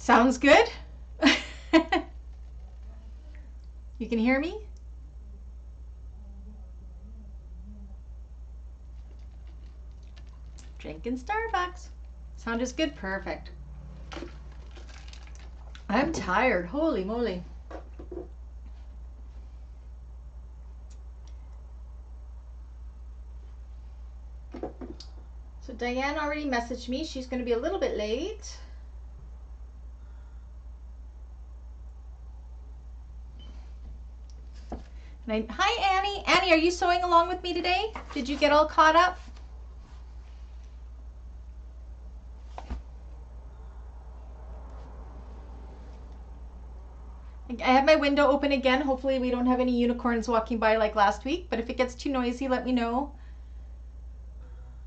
Sounds good? You can hear me? Drinking Starbucks. Sound is good? Perfect. I'm tired. Holy moly. So Diane already messaged me. She's going to be a little bit late. Hi, Annie. Annie, are you sewing along with me today? Did you get all caught up? I have my window open again. Hopefully we don't have any unicorns walking by like last week, but if it gets too noisy, let me know.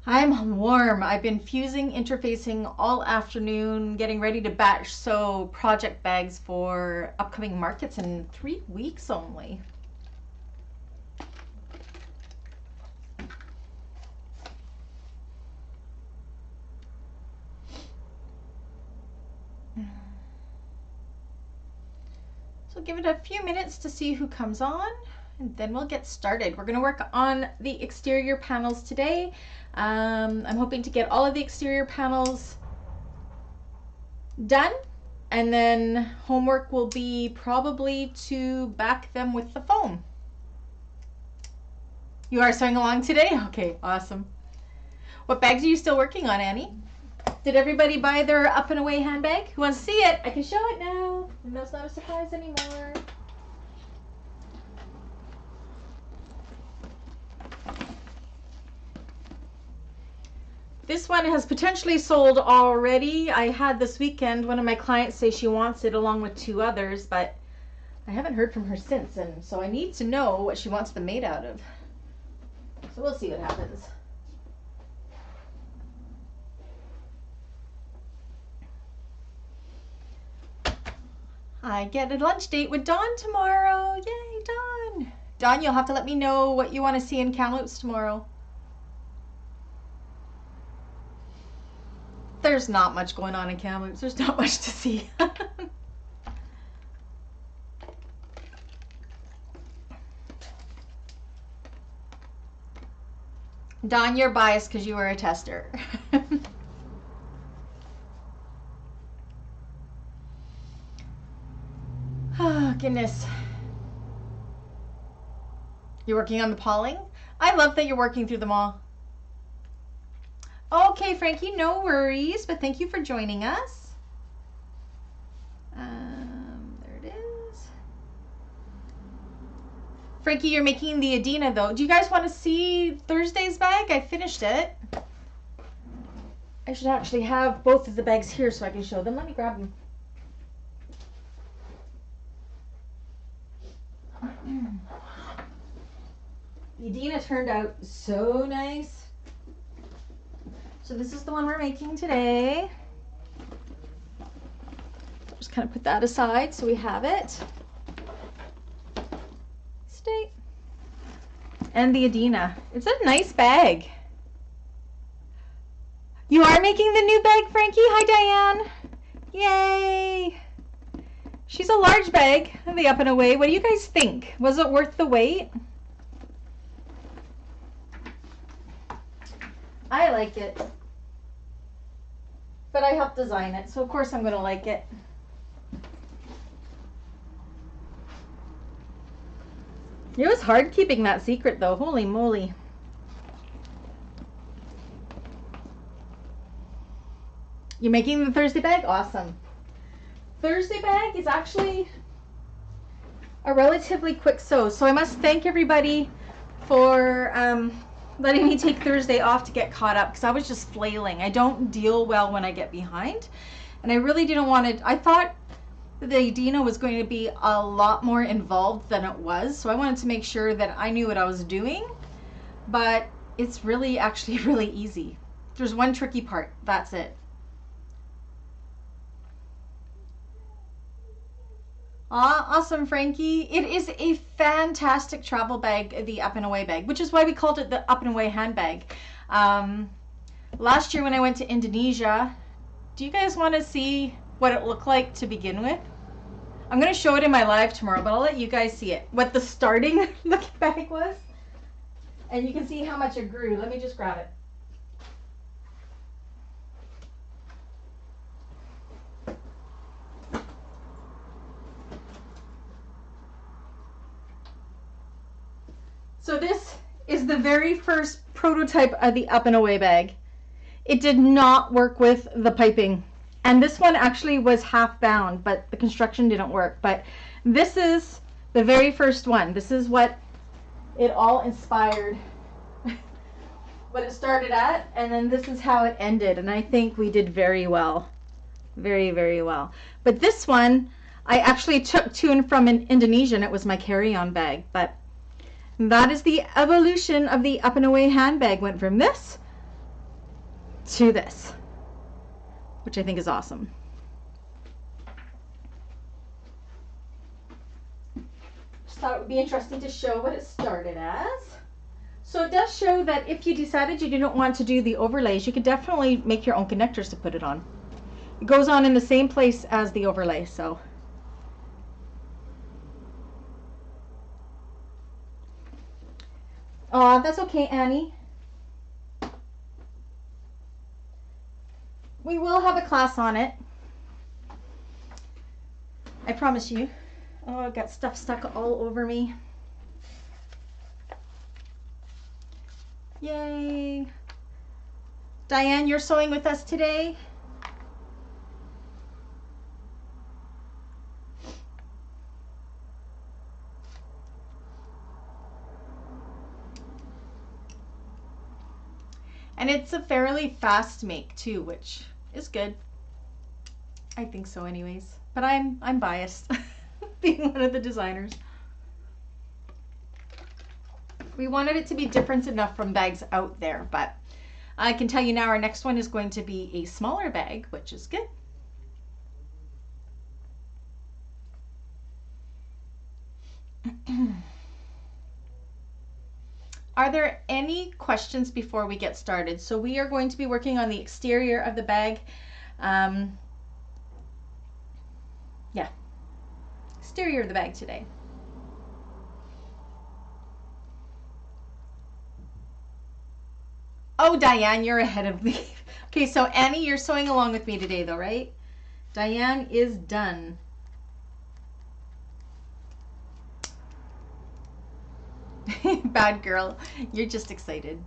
I'm warm. I've been fusing, interfacing all afternoon, getting ready to batch sew project bags for upcoming markets in 3 weeks only. So give it a few minutes to see who comes on, and then we'll get started. We're going to work on the exterior panels today. I'm hoping to get all of the exterior panels done, and then homework will be probably to back them with the foam. You are sewing along today? Okay, awesome. What bags are you still working on, Annie? Did everybody buy their up and away handbag? Who wants to see it? I can show it now. And that's not a surprise anymore. This one has potentially sold already. I had this weekend one of my clients say she wants it along with 2 others, but I haven't heard from her since, and so I need to know what she wants them made out of. So we'll see what happens. I get a lunch date with Dawn tomorrow. Yay, Dawn. Dawn, you'll have to let me know what you want to see in Kamloops tomorrow. There's not much going on in Kamloops. There's not much to see. Dawn, you're biased because you were a tester. Oh, goodness. You're working on the palling? I love that you're working through them all. Okay, Frankie, no worries, but thank you for joining us. There it is. Frankie, you're making the Adina, though. Do you guys want to see Thursday's bag? I finished it. I should actually have both of the bags here so I can show them. Let me grab them. Edina turned out so nice. So this is the one we're making today. Just kind of put that aside so we have it. Stay. And the Adina. It's a nice bag. You are making the new bag, Frankie? Hi, Diane. Yay. She's a large bag, the up and away. What do you guys think? Was it worth the wait? I like it. But I helped design it, so of course I'm going to like it. It was hard keeping that secret though. Holy moly. You making the Thursday bag? Awesome. Thursday bag is actually a relatively quick sew, so I must thank everybody for letting me take Thursday off to get caught up because I was just flailing. I don't deal well when I get behind, and I really didn't want to. I thought the Adina was going to be a lot more involved than it was, so I wanted to make sure that I knew what I was doing, but it's really actually really easy. There's one tricky part, that's it. Awesome, Frankie. It is a fantastic travel bag, the up and away bag, which is why we called it the up and away handbag. Last year when I went to Indonesia, do you guys want to see what it looked like to begin with. I'm going to show it in my live tomorrow, but I'll let you guys see it, what the starting looking bag was. And you can see how much it grew. Let me just grab it. So this is the very first prototype of the up and away bag. It did not work with the piping. And this one actually was half bound, but the construction didn't work. But this is the very first one. This is what it all inspired, what it started at, and then this is how it ended. And I think we did very well. Very, very well. But this one, I actually took to and from Indonesia, and it was my carry-on bag. But that is the evolution of the up and away handbag. Went from this to this, which I think is awesome. Just thought it would be interesting to show what it started as. So it does show that if you decided you didn't want to do the overlays, you could definitely make your own connectors to put it on. It goes on in the same place as the overlay, so. Aw, that's okay, Annie. We will have a class on it. I promise you. Oh, I've got stuff stuck all over me. Yay. Diane, you're sewing with us today? And it's a fairly fast make too, which is good. I think so anyways. But I'm biased, being one of the designers. We wanted it to be different enough from bags out there, but I can tell you now our next one is going to be a smaller bag, which is good. Are there any questions before we get started? So we are going to be working on the exterior of the bag. Yeah, exterior of the bag today. Oh, Diane, you're ahead of me. Okay, so Annie, you're sewing along with me today though, right? Diane is done. Bad girl, you're just excited.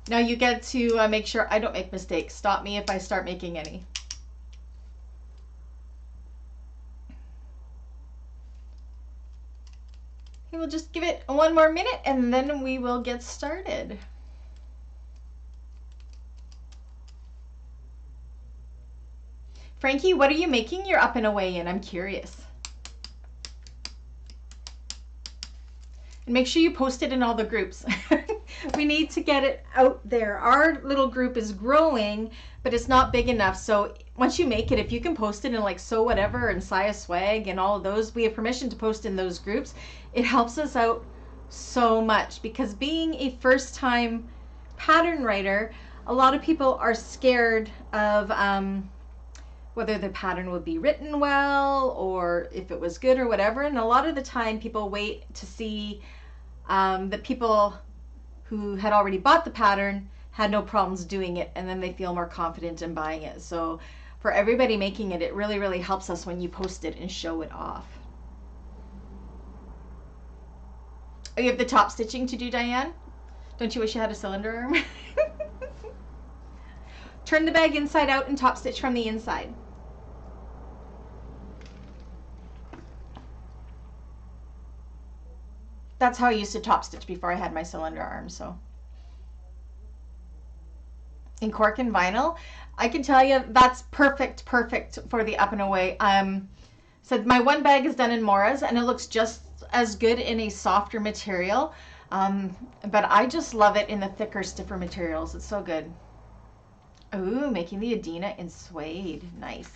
Now you get to make sure I don't make mistakes. Stop me if I start making any. Okay, we'll just give it one more minute and then we will get started. Frankie, what are you making your up and away in? I'm curious. And make sure you post it in all the groups. We need to get it out there. Our little group is growing, but it's not big enough. So once you make it, if you can post it in like Sew Whatever and Saya Swag and all of those, we have permission to post in those groups. It helps us out so much because being a first-time pattern writer, a lot of people are scared of whether the pattern would be written well or if it was good or whatever. And a lot of the time people wait to see that people who had already bought the pattern had no problems doing it, and then they feel more confident in buying it. So for everybody making it, it really, really helps us when you post it and show it off. Oh, you have the top stitching to do, Diane? Don't you wish you had a cylinder arm? Turn the bag inside out and top stitch from the inside. That's how I used to top stitch before I had my cylinder arm. So in cork and vinyl, I can tell you that's perfect for the up and away. So my one bag is done in Mora's and it looks just as good in a softer material, but I just love it in the thicker, stiffer materials. It's so good. Ooh, making the Adina in suede. Nice.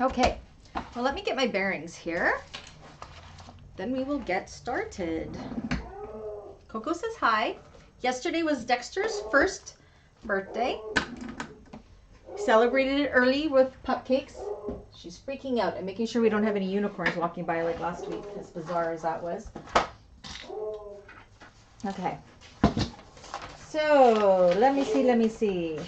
Okay, well, let me get my bearings here. Then we will get started. Coco says hi. Yesterday was Dexter's first birthday. celebrated it early with cupcakes. She's freaking out and making sure we don't have any unicorns walking by like last week, as bizarre as that was. Okay. So, let me see.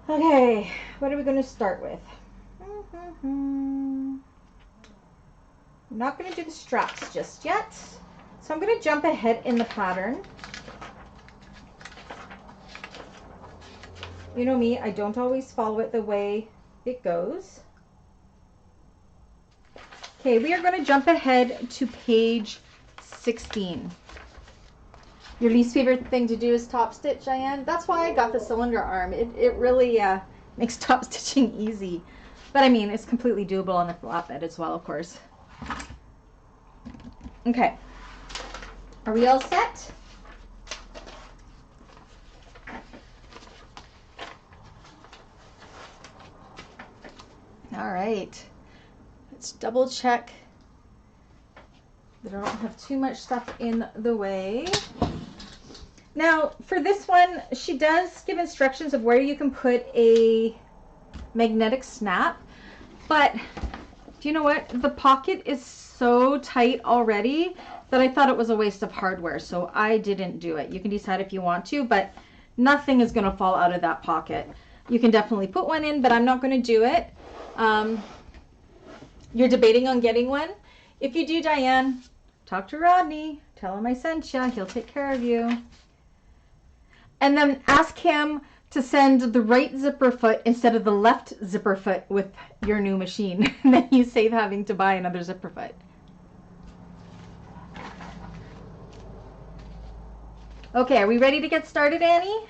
Okay, what are we going to start with? I'm not going to do the straps just yet. So I'm going to jump ahead in the pattern. You know me, I don't always follow it the way it goes. Okay, we are going to jump ahead to page 16. Your least favorite thing to do is top stitch, Diane? That's why I got the cylinder arm. It really makes top stitching easy. But I mean, it's completely doable on the flatbed as well, of course. Okay. Are we all set? All right. Let's double check that I don't have too much stuff in the way. Now, for this one, she does give instructions of where you can put a magnetic snap, but do you know what? The pocket is so tight already that I thought it was a waste of hardware, so I didn't do it. You can decide if you want to, but nothing is going to fall out of that pocket. You can definitely put one in, but I'm not going to do it. You're debating on getting one. If you do, Diane, talk to Rodney. Tell him I sent you. He'll take care of you. And then ask him to send the right zipper foot instead of the left zipper foot with your new machine. And then you save having to buy another zipper foot. Okay, are we ready to get started, Annie?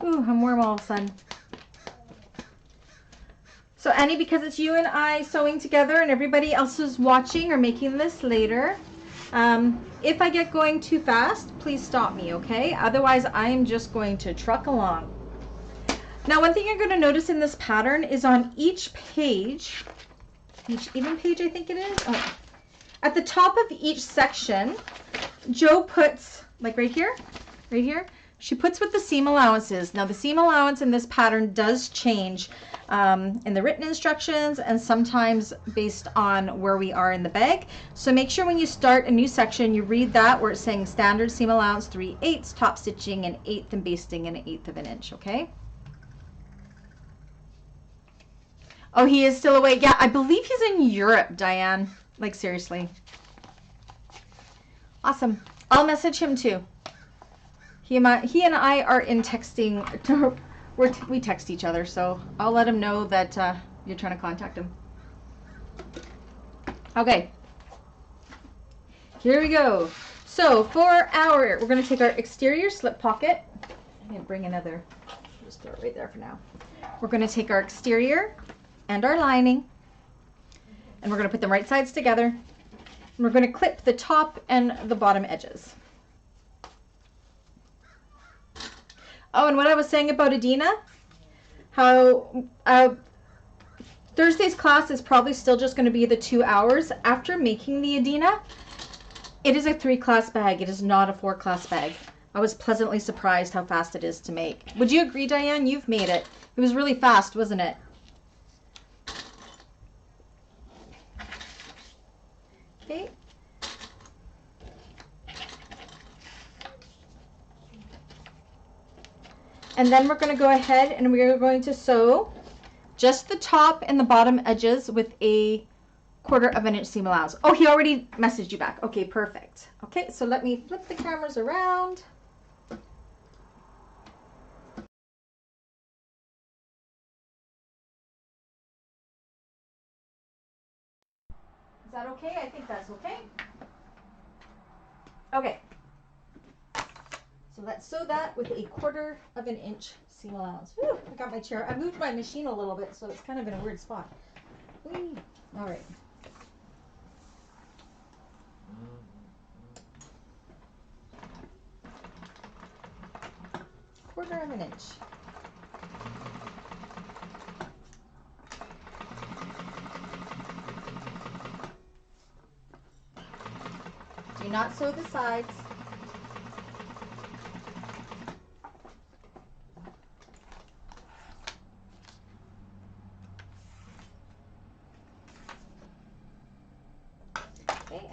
Ooh, I'm warm all of a sudden. So Annie, because it's you and I sewing together and everybody else is watching or making this later, if I get going too fast, please stop me, okay? Otherwise, I'm just going to truck along. Now, one thing you're going to notice in this pattern is on each page, each even page I think it is, oh, at the top of each section, Jo puts, like right here, she puts what the seam allowance is. Now, the seam allowance in this pattern does change in the written instructions and sometimes based on where we are in the bag. So make sure when you start a new section, you read that where it's saying standard seam allowance 3/8, top stitching 1/8, and basting 1/8 of an inch, okay? Oh, he is still awake. Yeah, I believe he's in Europe, Diane. Like, seriously. Awesome. I'll message him too. He and I are in texting. We text each other, so I'll let him know that you're trying to contact him. Okay. Here we go. So for we're going to take our exterior slip pocket. I'm going to bring another. Just throw it right there for now. We're going to take our exterior and our lining, and we're going to put them right sides together. And we're going to clip the top and the bottom edges. Oh, and what I was saying about Adina, how Thursday's class is probably still just going to be the 2 hours. After making the Adina, it is a 3-class bag. It is not a 4-class bag. I was pleasantly surprised how fast it is to make. Would you agree, Diane? You've made it. It was really fast, wasn't it? Okay. And then we're going to go ahead and we're going to sew just the top and the bottom edges with a 1/4 inch seam allowance. Oh, he already messaged you back. Okay, perfect. Okay, so let me flip the cameras around. Is that okay? I think that's okay. Okay. So let's sew that with a 1/4 inch seam allowance. Whew, I got my chair. I moved my machine a little bit, so it's kind of in a weird spot. Whee. All right. Quarter of an inch. Do not sew the sides.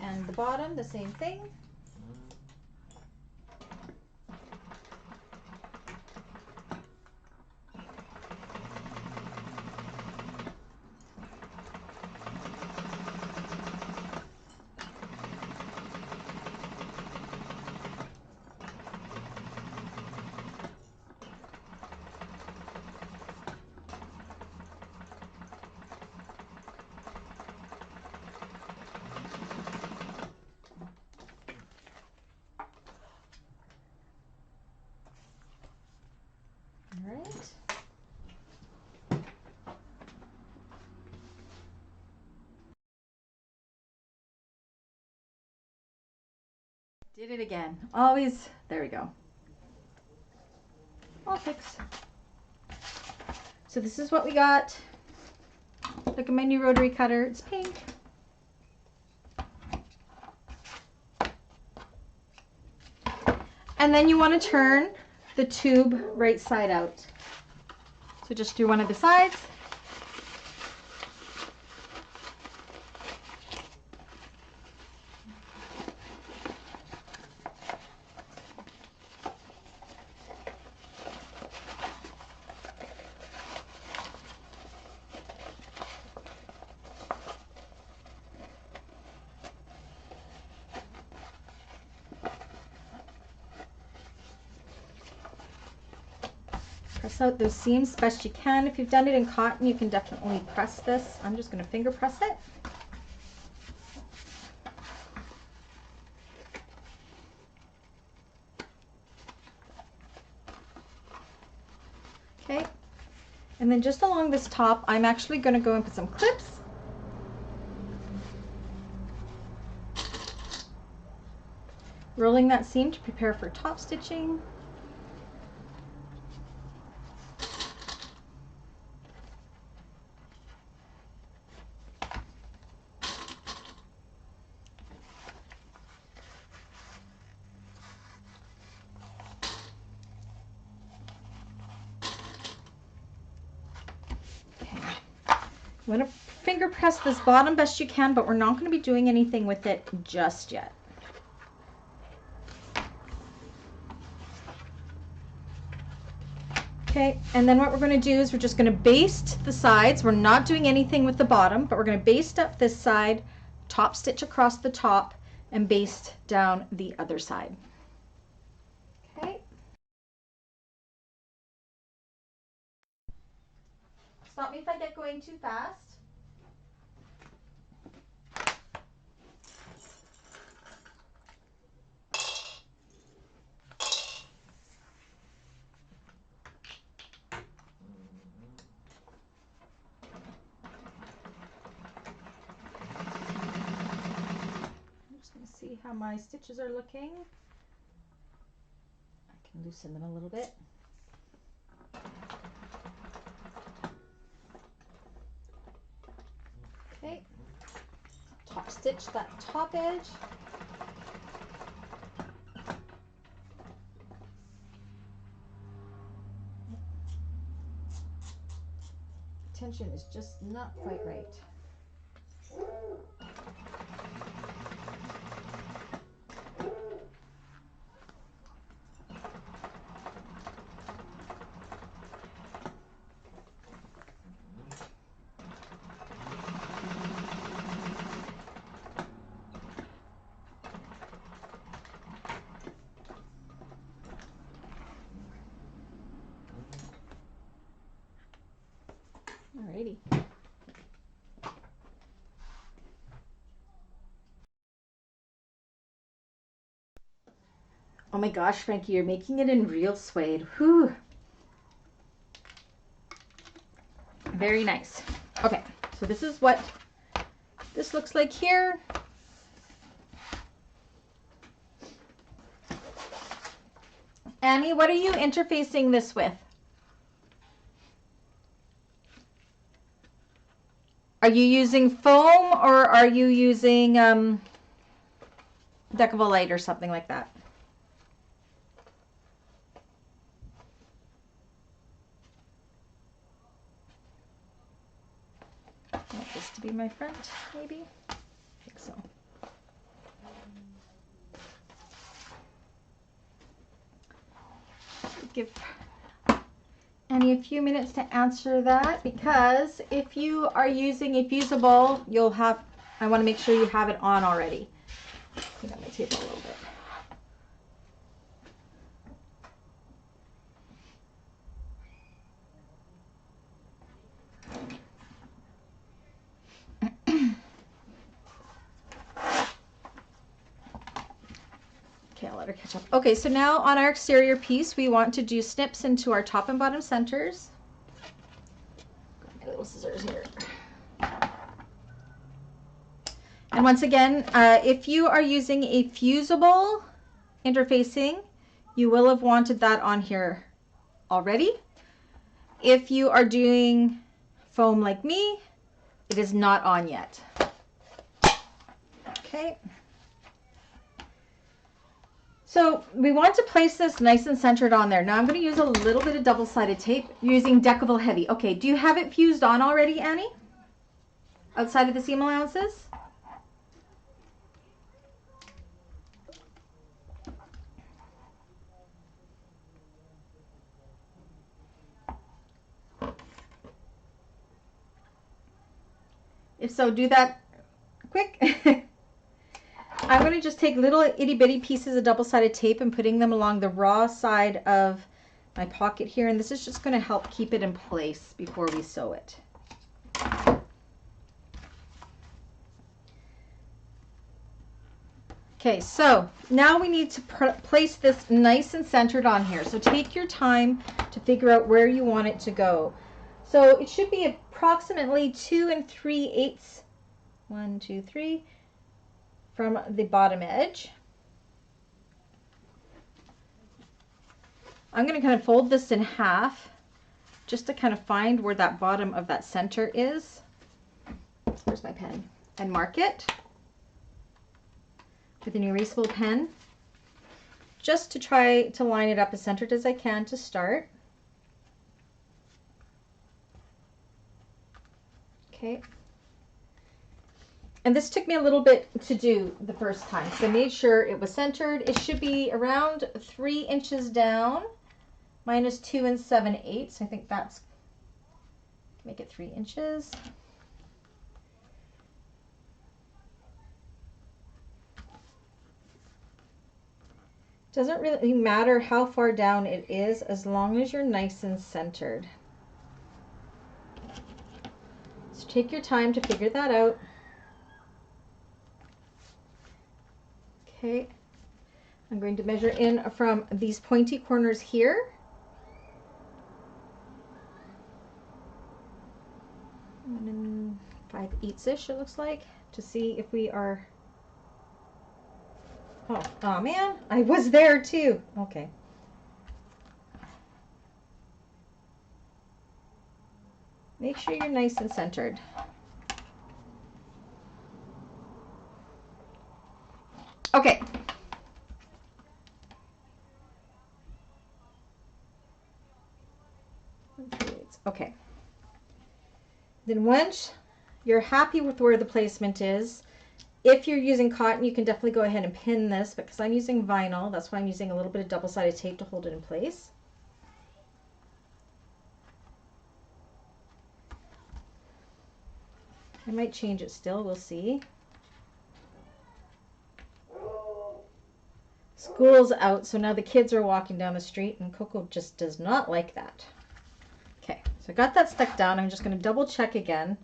and the bottom, the same thing. Did it again. Always. There we go. All fixed. So this is what we got. Look at my new rotary cutter. It's pink. And then you want to turn the tube right side out. So just do one of the sides. Press out those seams best you can. If you've done it in cotton, you can definitely press this. I'm just going to finger press it. Okay, and then just along this top, I'm actually going to go and put some clips. Rolling that seam to prepare for top stitching. I'm going to finger press this bottom best you can, but we're not going to be doing anything with it just yet. Okay, and then what we're going to do is we're just going to baste the sides. We're not doing anything with the bottom, but we're going to baste up this side, top stitch across the top, and baste down the other side. Okay. Stop me if I get going too fast. I'm just going to see how my stitches are looking. I can loosen them a little bit. Okay, top stitch that top edge. Tension is just not quite right. Alrighty. Oh my gosh, Frankie, you're making it in real suede. Whew. Very nice. Okay, so this is what this looks like here. Annie, what are you interfacing this with? Are you using foam or are you using Decovil Light or something like that? I want this to be my front, maybe? I think so. give Annie a few minutes to answer that, because if you are using a fusible, you'll have, I want to make sure you have it on already. I got my tape a little bit. Okay, I'll let her catch up. Okay, so now on our exterior piece, we want to do snips into our top and bottom centers. Got my little scissors here. And once again, if you are using a fusible interfacing, you will have wanted that on here already. If you are doing foam like me, it is not on yet. Okay. So we want to place this nice and centered on there. Now I'm going to use a little bit of double-sided tape using Decovil Heavy. Okay, do you have it fused on already, Annie? Outside of the seam allowances? If so, do that quick. I'm going to just take little itty bitty pieces of double-sided tape and putting them along the raw side of my pocket here, and this is just going to help keep it in place before we sew it. Okay, so now we need to place this nice and centered on here. So take your time to figure out where you want it to go. So it should be approximately 2 3/8, 1, 2, 3, from the bottom edge. I'm going to kind of fold this in half just to kind of find where that bottom of that center is. Where's my pen? And mark it with an erasable pen, just to try to line it up as centered as I can to start. Okay. And this took me a little bit to do the first time, so I made sure it was centered. It should be around 3 inches down, minus 2 7/8. I think that's, make it 3 inches. Doesn't really matter how far down it is, as long as you're nice and centered. So take your time to figure that out. Okay, I'm going to measure in from these pointy corners here. 1 5/8-ish it looks like, to see if we are, oh man, I was there too. Okay. Make sure you're nice and centered. Okay. Okay. Then once you're happy with where the placement is, if you're using cotton, you can definitely go ahead and pin this, but because I'm using vinyl, that's why I'm using a little bit of double-sided tape to hold it in place. I might change it still, we'll see. School's out, so now the kids are walking down the street, and Coco just does not like that. Okay, so I got that stuck down. I'm just going to double check again.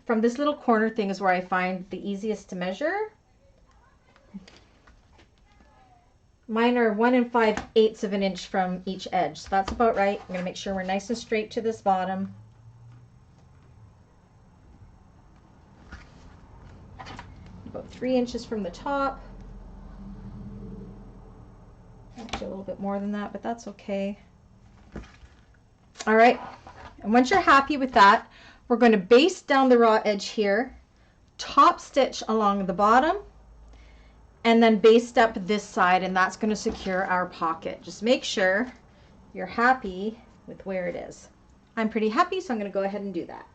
From this little corner thing is where I find the easiest to measure. Mine are 1 5/8 of an inch from each edge, so that's about right. I'm going to make sure we're nice and straight to this bottom. About 3 inches from the top. Actually a little bit more than that, but that's okay. All right, and once you're happy with that, we're going to baste down the raw edge here, top stitch along the bottom, and then baste up this side, and that's going to secure our pocket. Just make sure you're happy with where it is. I'm pretty happy, so I'm going to go ahead and do that.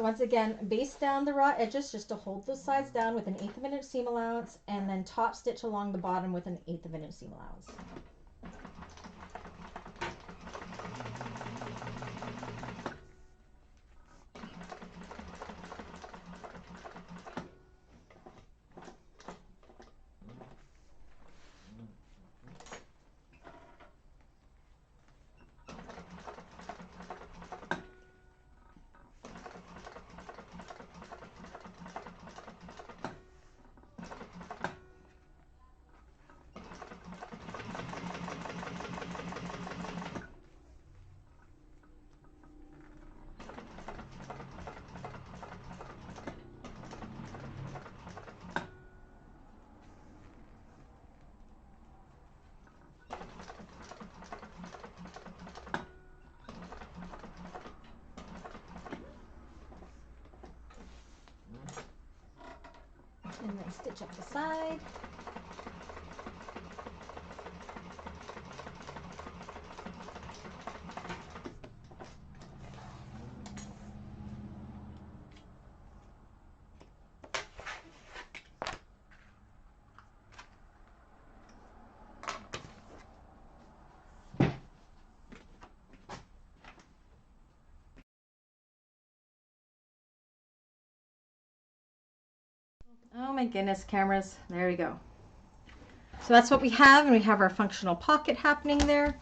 So once again, baste down the raw edges just to hold those sides down with an 1/8 of an inch seam allowance, and then top stitch along the bottom with an 1/8 of an inch seam allowance. And then stitch up the side. Oh my goodness, cameras. There we go. So that's what we have, and we have our functional pocket happening there.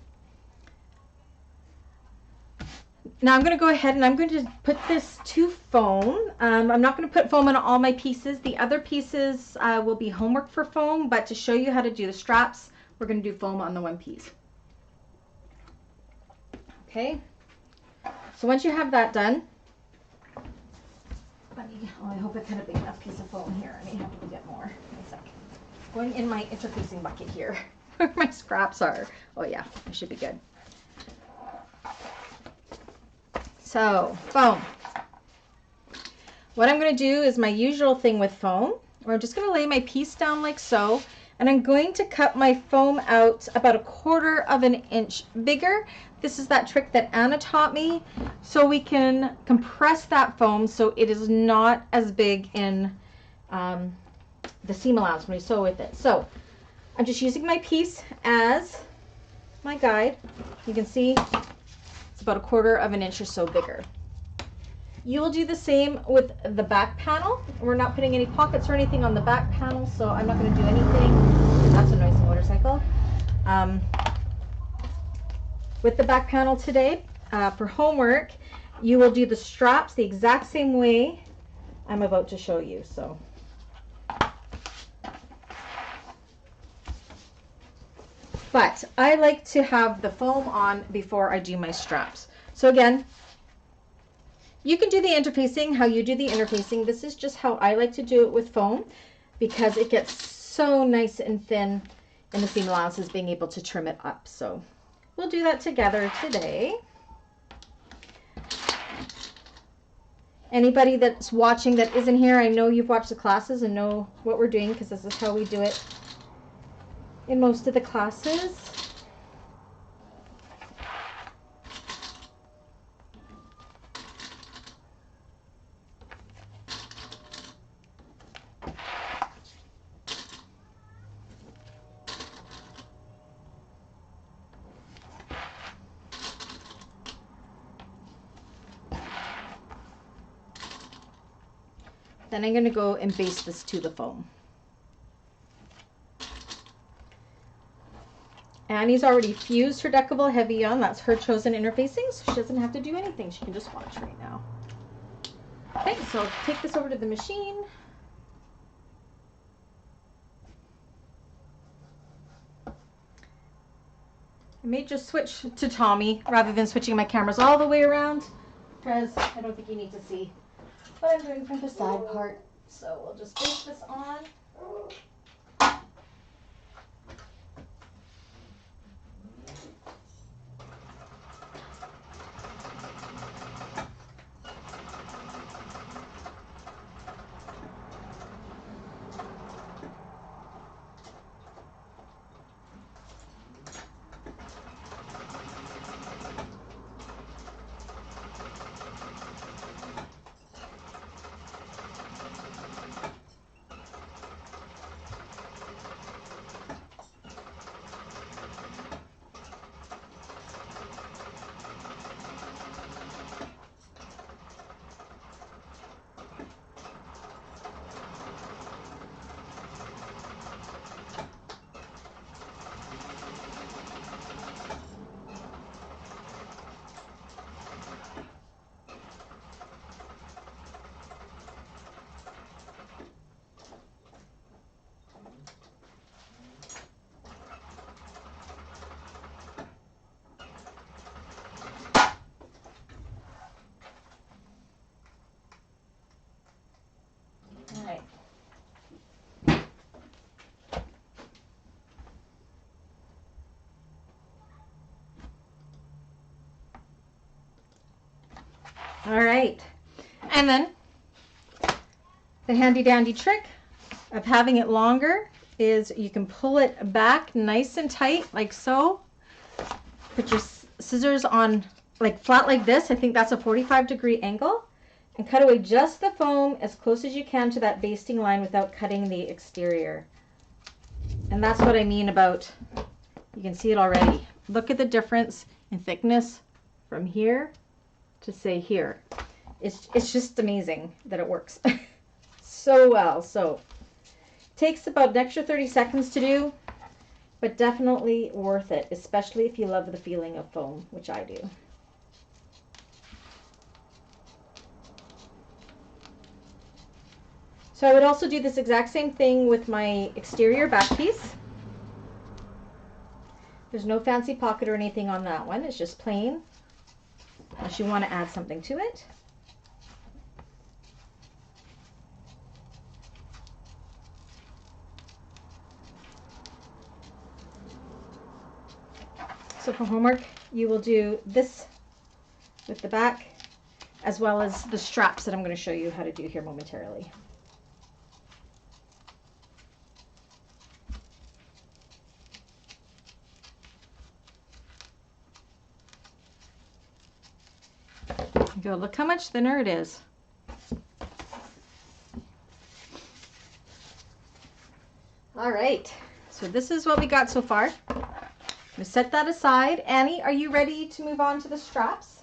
Now I'm going to go ahead and I'm going to put this to foam. I'm not going to put foam on all my pieces. The other pieces will be homework for foam, but to show you how to do the straps, we're going to do foam on the one piece. Okay, so once you have that done, I hope it's in a big enough piece of foam here. I may have to get more. Wait a sec. Going in my interfacing bucket here where my scraps are. Oh yeah, I should be good. So, foam. What I'm going to do is my usual thing with foam, where I'm just going to lay my piece down like so, and I'm going to cut my foam out about 1/4 of an inch bigger. This is that trick that Anna taught me, so we can compress that foam so it is not as big in the seam allowance when we sew with it. So I'm just using my piece as my guide. You can see it's about 1/4 of an inch or so bigger. You will do the same with the back panel. We're not putting any pockets or anything on the back panel, so I'm not going to do anything. That's a noisy motorcycle. With the back panel today, for homework, you will do the straps the exact same way I'm about to show you. So, but I like to have the foam on before I do my straps. So again, you can do the interfacing how you do the interfacing. This is just how I like to do it with foam, because it gets so nice and thin in the seam allowances, being able to trim it up. So we'll do that together today. Anybody that's watching that isn't here, I know you've watched the classes and know what we're doing, because this is how we do it in most of the classes. Then I'm going to go and baste this to the foam. Annie's already fused her Decovil Heavy on. That's her chosen interfacing, so she doesn't have to do anything. She can just watch right now. Okay, so I'll take this over to the machine. I may just switch to Tommy rather than switching my cameras all the way around, because I don't think you need to see what I'm doing for the side part. So we'll just baste this on. All right. And then the handy dandy trick of having it longer is you can pull it back nice and tight like so. Put your scissors on like flat like this. I think that's a 45-degree angle. And cut away just the foam as close as you can to that basting line without cutting the exterior. And that's what I mean about, you can see it already. Look at the difference in thickness from here to say here. It's just amazing that it works so well. So it takes about an extra 30 seconds to do, but definitely worth it, especially if you love the feeling of foam, which I do. So I would also do this exact same thing with my exterior back piece. There's no fancy pocket or anything on that one. It's just plain, unless you want to add something to it. So for homework, you will do this with the back, as well as the straps that I'm going to show you how to do here momentarily. Go, look how much thinner it is. All right, so this is what we got so far. I'm gonna set that aside. Annie, are you ready to move on to the straps?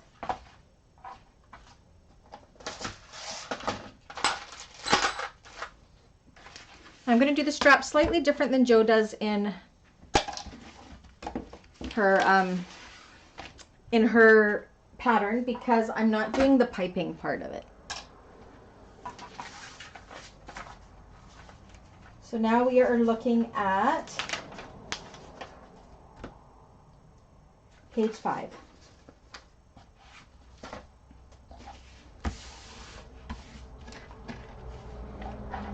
I'm gonna do the strap slightly different than Jo does in her pattern, because I'm not doing the piping part of it. So now we are looking at page 5.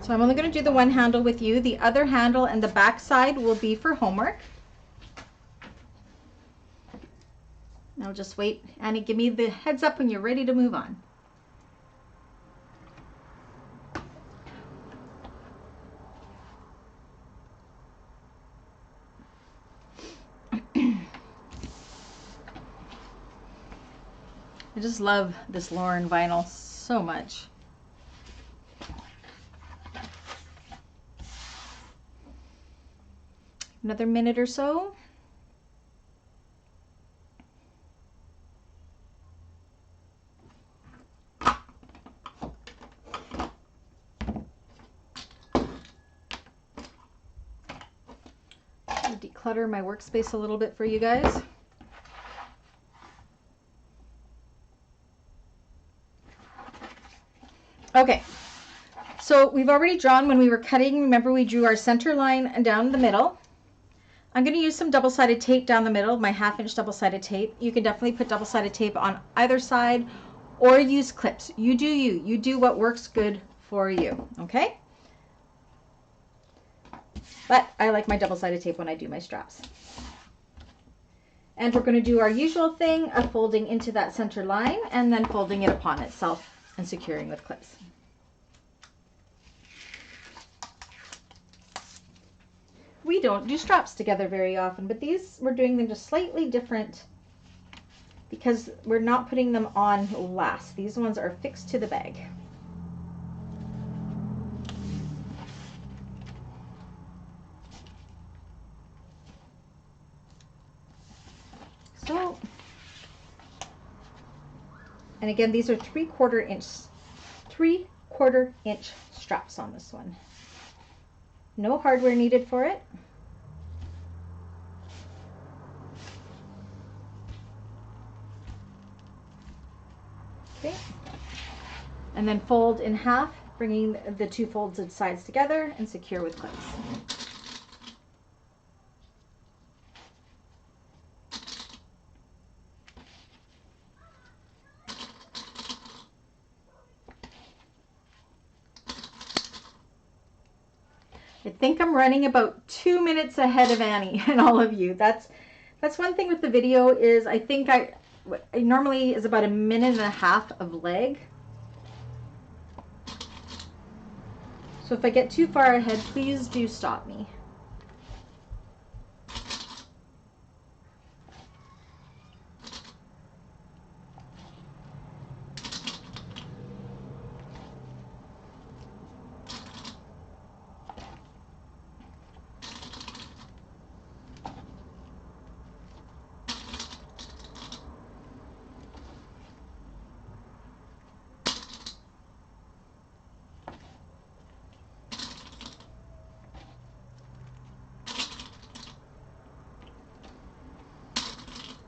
So I'm only going to do the one handle with you. The other handle and the back side will be for homework. I'll just wait. Annie, give me the heads up when you're ready to move on. I just love this Loon vinyl so much. Another minute or so. Declutter my workspace a little bit for you guys. Okay, so we've already drawn when we were cutting. Remember, we drew our center line down the middle. I'm going to use some double-sided tape down the middle, my 1/2 inch double-sided tape. You can definitely put double-sided tape on either side or use clips. You do you. You do what works good for you, okay? But I like my double-sided tape when I do my straps. And we're going to do our usual thing of folding into that center line and then folding it upon itself and securing with clips. We don't do straps together very often, but these, we're doing them just slightly different because we're not putting them on last. These ones are fixed to the bag. So, and again, these are 3/4 inch straps on this one. No hardware needed for it. Okay. And then fold in half, bringing the two folded sides together and secure with clips. I think I'm running about 2 minutes ahead of Annie and all of you. That's one thing with the video is I think what normally is about 1.5 minutes of leg. So if I get too far ahead, please do stop me.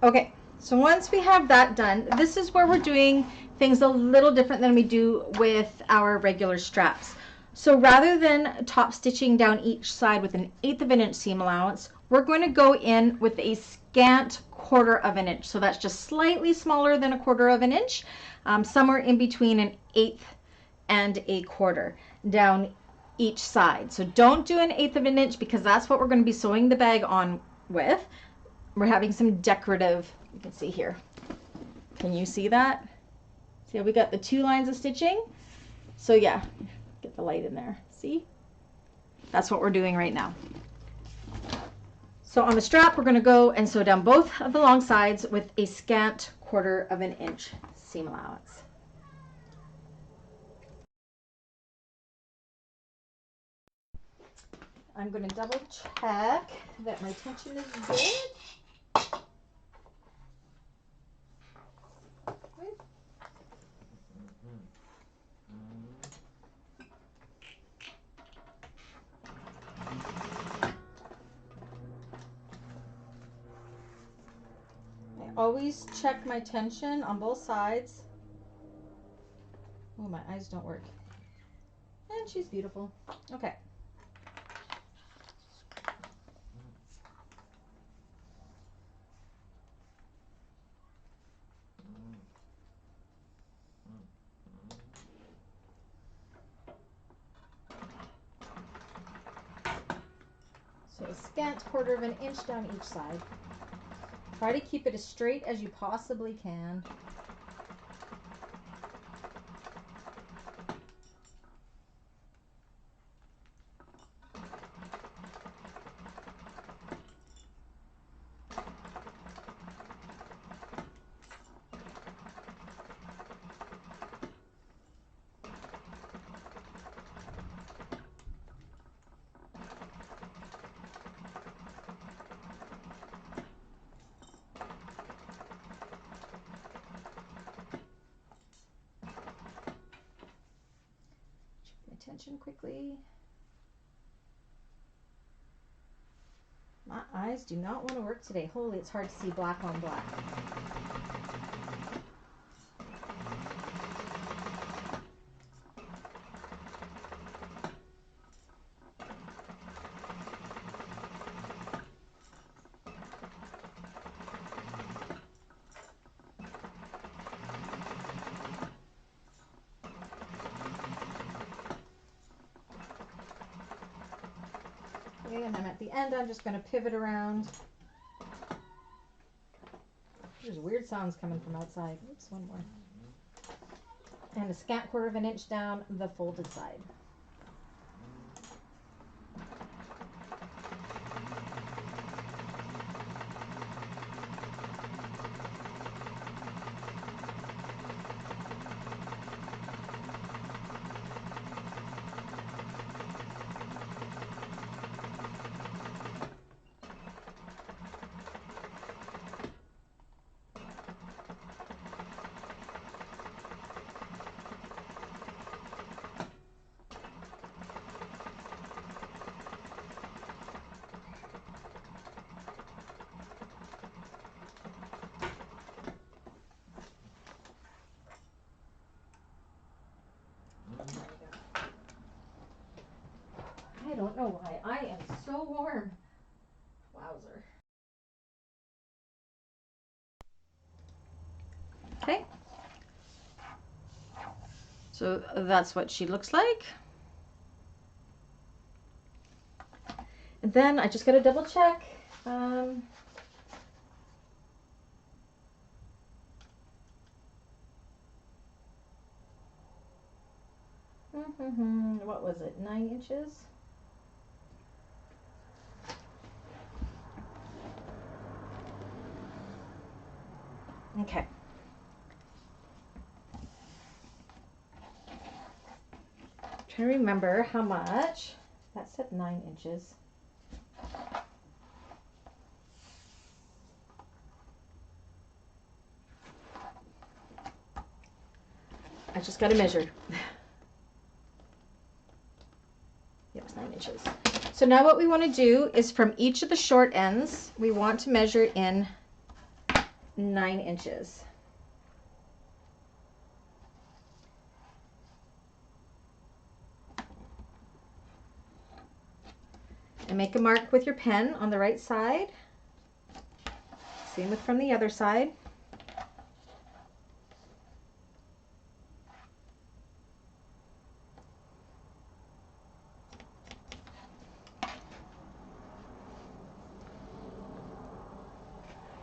Okay, so once we have that done, this is where we're doing things a little different than we do with our regular straps. So rather than top stitching down each side with 1/8 of an inch seam allowance, we're going to go in with a scant 1/4 of an inch. So that's just slightly smaller than 1/4 of an inch, somewhere in between 1/8 and 1/4 down each side. So don't do 1/8 of an inch because that's what we're going to be sewing the bag on with. We're having some decorative, you can see here. Can you see that? See how we got the 2 lines of stitching? So yeah, get the light in there. See? That's what we're doing right now. So on the strap, we're going to go and sew down both of the long sides with a scant 1/4 of an inch seam allowance. I'm going to double check that my tension is good. I always check my tension on both sides. Oh, my eyes don't work. And she's beautiful. Okay. So a scant 1/4 of an inch down each side. Try to keep it as straight as you possibly can. Attention quickly. My eyes do not want to work today. Holy, it's hard to see black on black. And then at the end, I'm just going to pivot around. There's weird sounds coming from outside. Oops, one more. And a scant 1/4 of an inch down the folded side. I don't know why. I am so warm. Wowzer. Okay. So that's what she looks like. And then I just got to double check. what was it, 9 inches? Okay. I'm trying to remember how much. That said 9 inches. I just got to measure. Yep, it's 9 inches. So now what we want to do is from each of the short ends, we want to measure in 9 inches. And make a mark with your pen on the right side. Same with from the other side.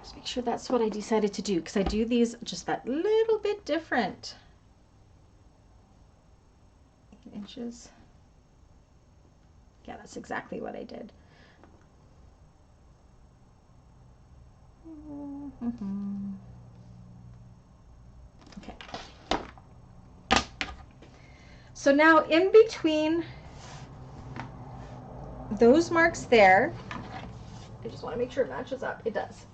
Just make sure that's what I decided to do, because I do these just that little bit different. 8 inches. Yeah, that's exactly what I did. Okay. So now in between those marks there, I just want to make sure it matches up. It does.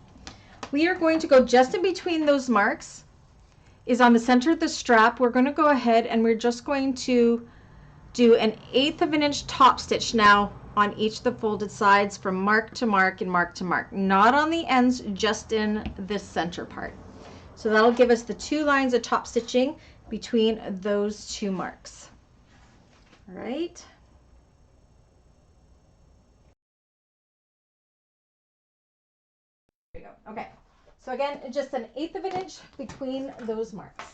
We are going to go just in between those marks is on the center of the strap. We're going to go ahead and we're just going to do an 1/8 of an inch top stitch now on each of the folded sides from mark to mark and mark to mark, not on the ends, just in this center part. So that'll give us the 2 lines of top stitching between those 2 marks. All right. There you go. Okay. So again, just an 1/8 of an inch between those marks.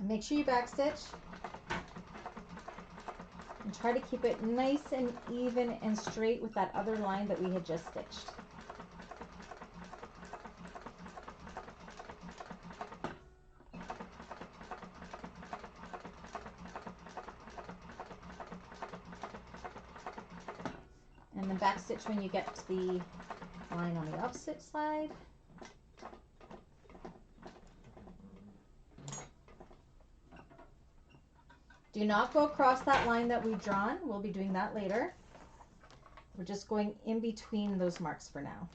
Make sure you backstitch and try to keep it nice and even and straight with that other line that we had just stitched. And then backstitch when you get to the line on the opposite side. Do not go across that line that we've drawn. We'll be doing that later. We're just going in between those marks for now.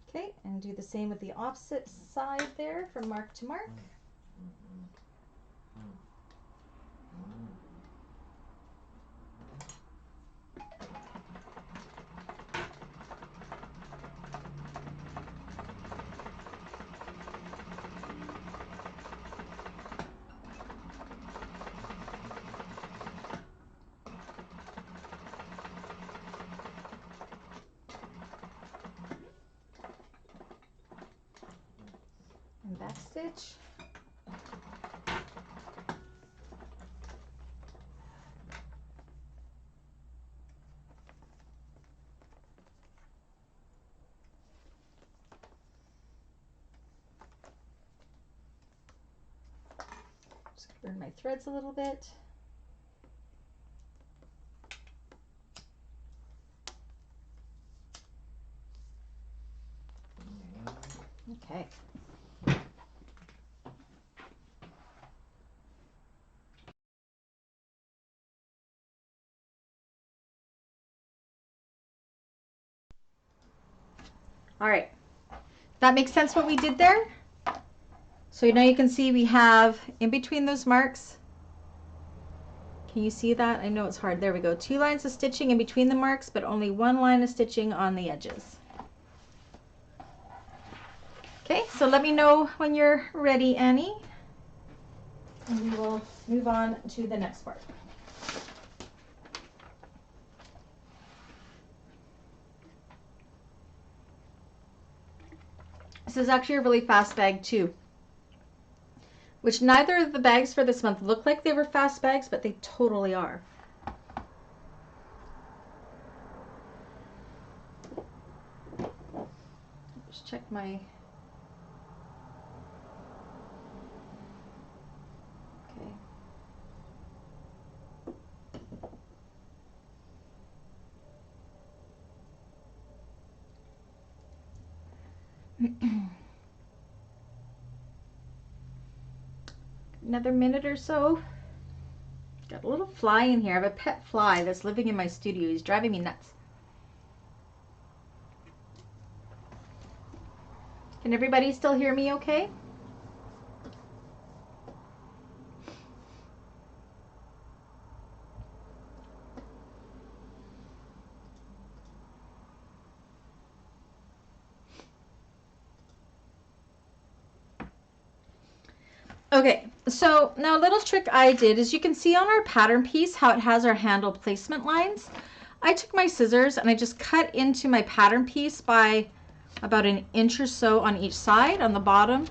Okay, and do the same with the opposite side there from mark to mark. And backstitch. Just gonna burn my threads a little bit. Okay. All right. That makes sense what we did there? So now you can see we have in between those marks. Can you see that? I know it's hard. There we go. 2 lines of stitching in between the marks, but only 1 line of stitching on the edges. Okay, so let me know when you're ready, Annie. And we will move on to the next part. This is actually a really fast bag too. which neither of the bags for this month look like they were fast bags, but they totally are. Just check my... Another minute or so. Got a little fly in here. I have a pet fly that's living in my studio. He's driving me nuts. Can everybody still hear me okay? Okay, so now a little trick I did is you can see on our pattern piece how it has our handle placement lines. I took my scissors and I just cut into my pattern piece by about an inch or so on each side, on the bottom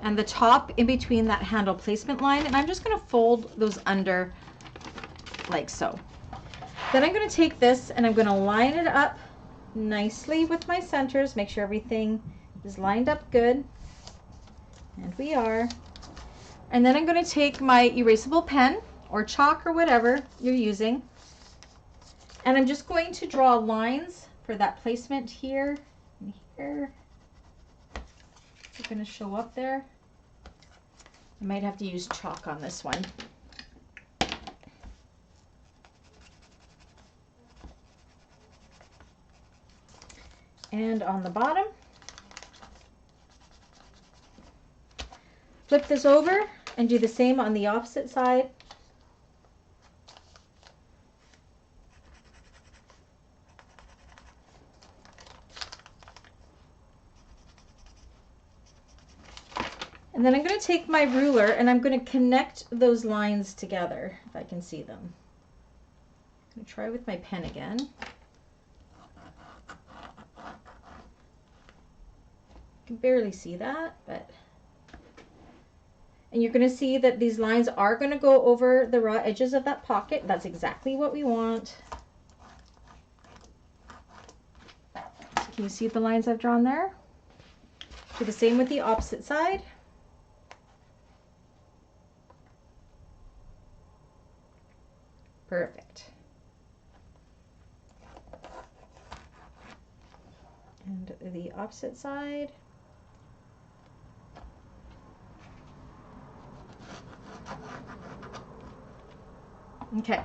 and the top in between that handle placement line, and I'm just going to fold those under like so. Then I'm going to take this and I'm going to line it up nicely with my centers, make sure everything is lined up good. And we are. And then I'm going to take my erasable pen or chalk or whatever you're using, and I'm just going to draw lines for that placement here and here. It's going to show up there. I might have to use chalk on this one. And on the bottom. Flip this over and do the same on the opposite side. And then I'm going to take my ruler and I'm going to connect those lines together, if I can see them. I'm going to try with my pen again. I can barely see that, but... And you're going to see that these lines are going to go over the raw edges of that pocket. That's exactly what we want. So can you see the lines I've drawn there? Do the same with the opposite side. Perfect. And the opposite side. Okay.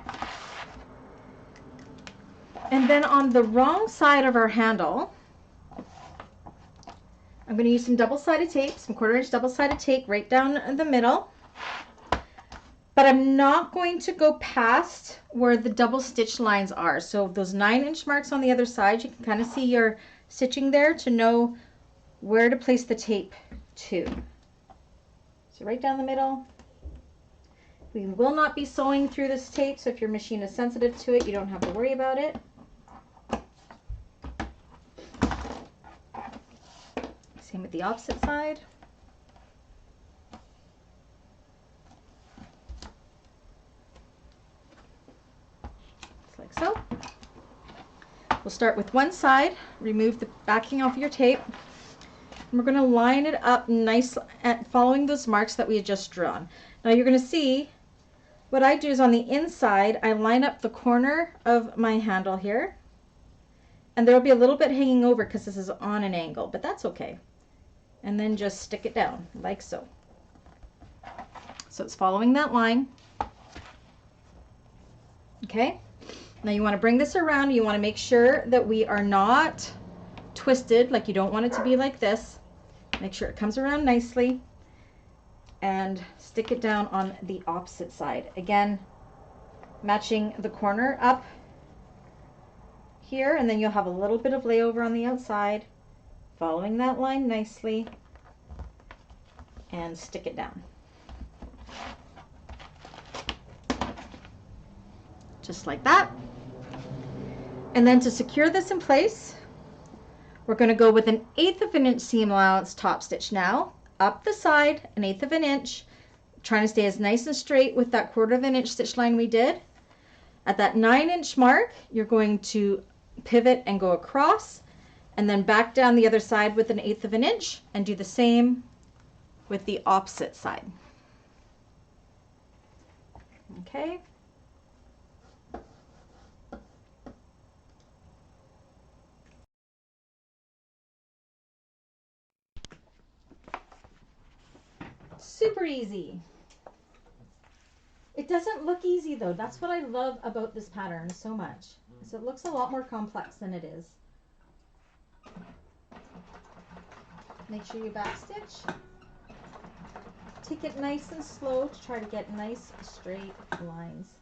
And then on the wrong side of our handle, I'm going to use some double-sided tape, some 1/4 inch double-sided tape right down the middle. But I'm not going to go past where the double stitch lines are. So those 9-inch marks on the other side, you can kind of see your stitching there to know where to place the tape to. So right down the middle. We will not be sewing through this tape, so if your machine is sensitive to it, you don't have to worry about it. Same with the opposite side. Just like so. We'll start with one side, remove the backing off your tape, and we're going to line it up nice at following those marks that we had just drawn. Now you're going to see what I do is on the inside, I line up the corner of my handle here, and there will be a little bit hanging over because this is on an angle, but that's okay. And then just stick it down like so. So it's following that line. Okay. Now you want to bring this around. You want to make sure that we are not twisted, like you don't want it to be like this. Make sure it comes around nicely. And stick it down on the opposite side. Again, matching the corner up here, and then you'll have a little bit of layover on the outside, following that line nicely, and stick it down. Just like that. And then to secure this in place, we're going to go with an 1/8 of an inch seam allowance top stitch now, up the side 1/8 of an inch, trying to stay as nice and straight with that 1/4 of an inch stitch line we did. At that 9-inch mark, you're going to pivot and go across, and then back down the other side with 1/8 of an inch, and do the same with the opposite side. Okay. Super easy. It doesn't look easy though. That's what I love about this pattern so much. Is it looks a lot more complex than it is. Make sure you backstitch. Take it nice and slow to try to get nice straight lines.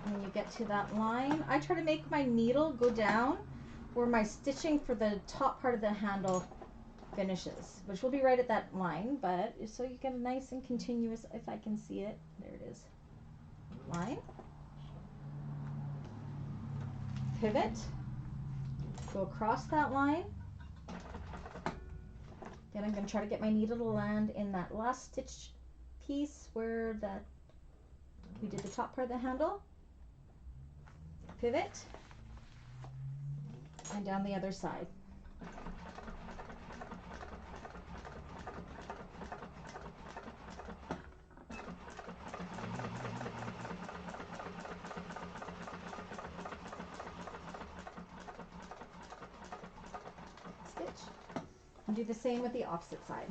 When you get to that line, I try to make my needle go down where my stitching for the top part of the handle finishes, which will be right at that line, but so you get a nice and continuous, if I can see it, there it is, line. Pivot, go across that line. Then I'm going to try to get my needle to land in that last stitch piece where we did the top part of the handle. Pivot, and down the other side. Stitch, and do the same with the opposite side.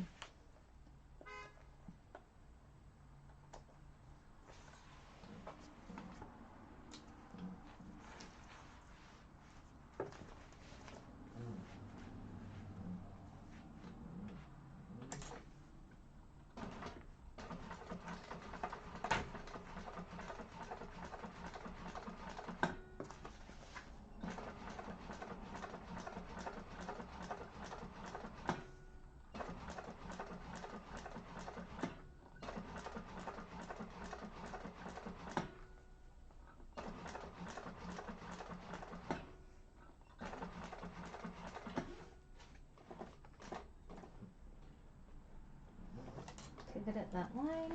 Pivot at that line,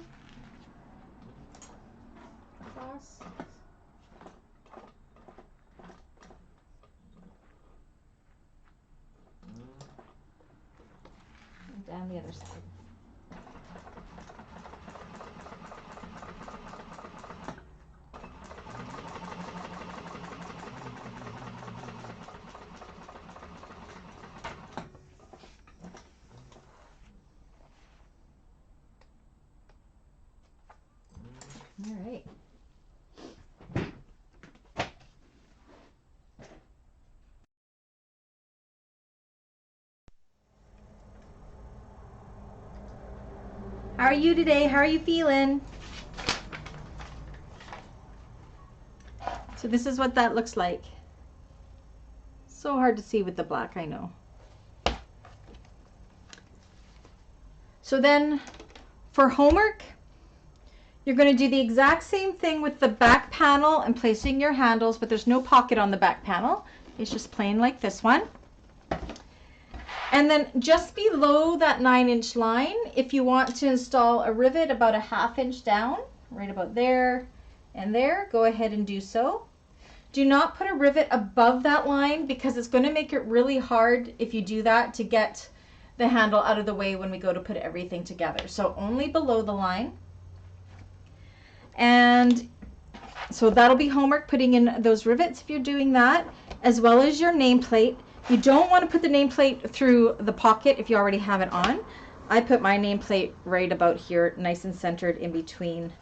across, and down the other side. All right. How are you today? How are you feeling? So this is what that looks like. So hard to see with the black, I know. So then for homework, you're going to do the exact same thing with the back panel and placing your handles, but there's no pocket on the back panel. It's just plain like this one. And then just below that 9-inch line, if you want to install a rivet about a 1/2 inch down, right about there and there, go ahead and do so. Do not put a rivet above that line because it's going to make it really hard if you do that to get the handle out of the way when we go to put everything together. So only below the line. And so that'll be homework, putting in those rivets if you're doing that, as well as your nameplate. You don't want to put the nameplate through the pocket if you already have it on. I put my nameplate right about here, nice and centered in between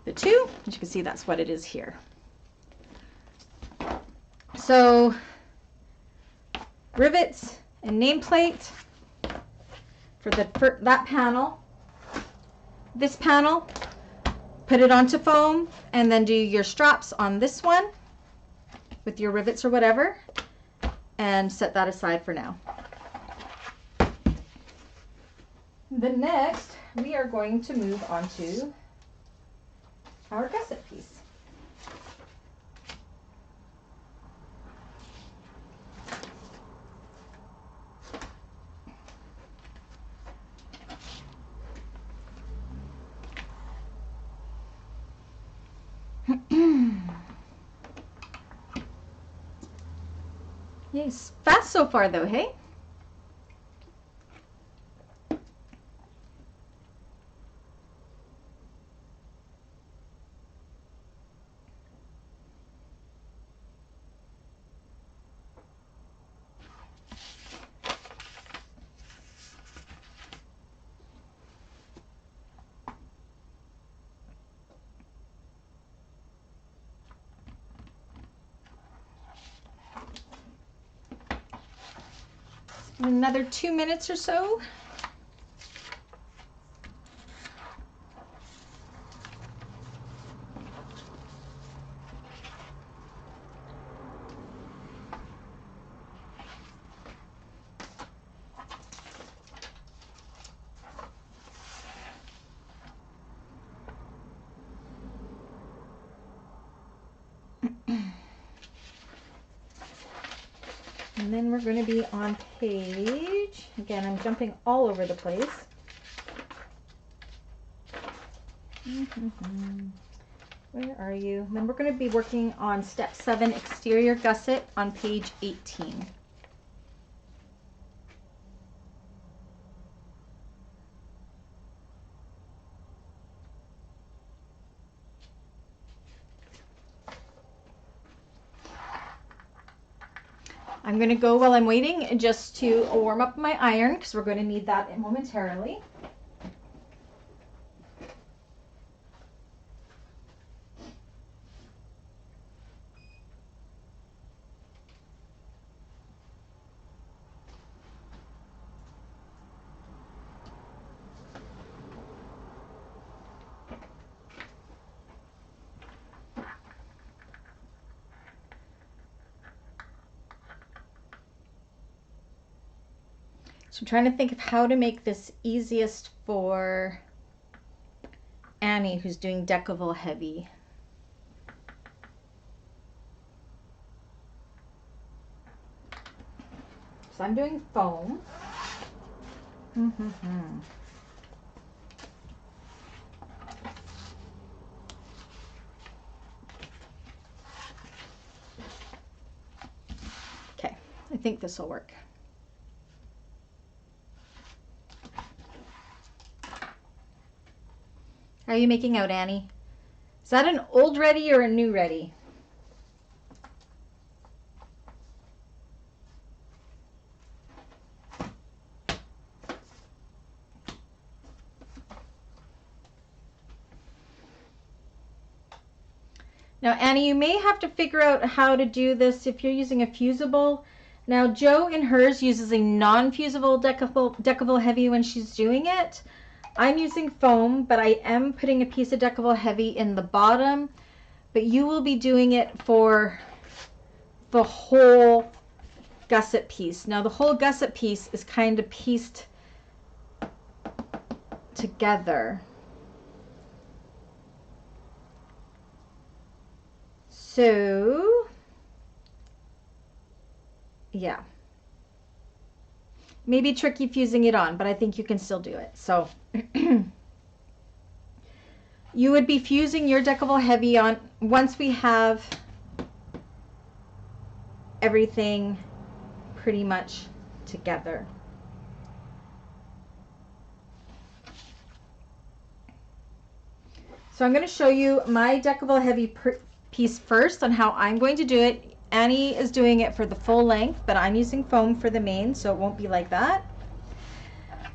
the two. As you can see, that's what it is here. So rivets and nameplate for that panel. This panel, put it onto foam and then do your straps on this one with your rivets or whatever, and set that aside for now. Then next, we are going to move on to our gusset piece. Yes, fast so far though, hey? Another 2 minutes or so. And then we're going to be on page, again, I'm jumping all over the place. Where are you? And then we're going to be working on step 7, exterior gusset, on page 18. I'm going to go while I'm waiting just to warm up my iron because we're going to need that momentarily. So I'm trying to think of how to make this easiest for Annie, who's doing Decovil Heavy. So I'm doing foam. Okay, I think this will work. How are you making out, Annie? Is that an old ready or a new ready? Now, Annie, you may have to figure out how to do this if you're using a fusible. Now, Jo in hers uses a non-fusible Decovil Heavy when she's doing it. I'm using foam, but I am putting a piece of Decovil Heavy in the bottom, but you will be doing it for the whole gusset piece. Now, the whole gusset piece is kind of pieced together. So, yeah. Maybe tricky fusing it on, but I think you can still do it. So you would be fusing your Decovil Heavy on once we have everything pretty much together. So I'm going to show you my Decovil Heavy piece first on how I'm going to do it. Annie is doing it for the full length, but I'm using foam for the main, so it won't be like that.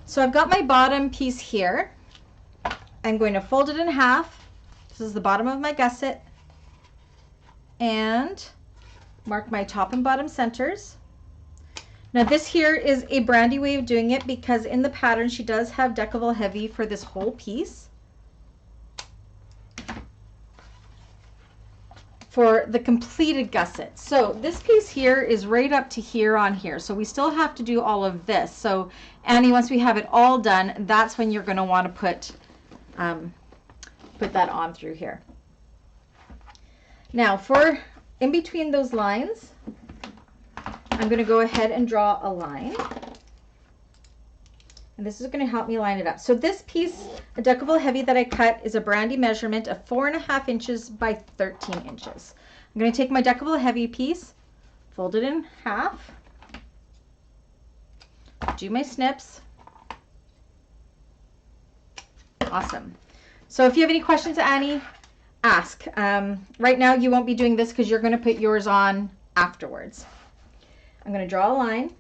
So I've got my bottom piece here. I'm going to fold it in half. This is the bottom of my gusset. And mark my top and bottom centers. Now this here is a Brandy way of doing it because in the pattern she does have Decovil Heavy for this whole piece. for the completed gusset. So this piece here is right up to here on here. So we still have to do all of this. So Annie, once we have it all done, that's when you're going to want to put that on through here. Now for in between those lines, I'm going to go ahead and draw a line. And this is going to help me line it up. So this piece, a Decovil Heavy that I cut, is a Brandy measurement of 4.5 inches by 13 inches. I'm going to take my Decovil Heavy piece, fold it in half, do my snips. Awesome. So if you have any questions, Annie, ask. Right now you won't be doing this because you're going to put yours on afterwards. I'm going to draw a line.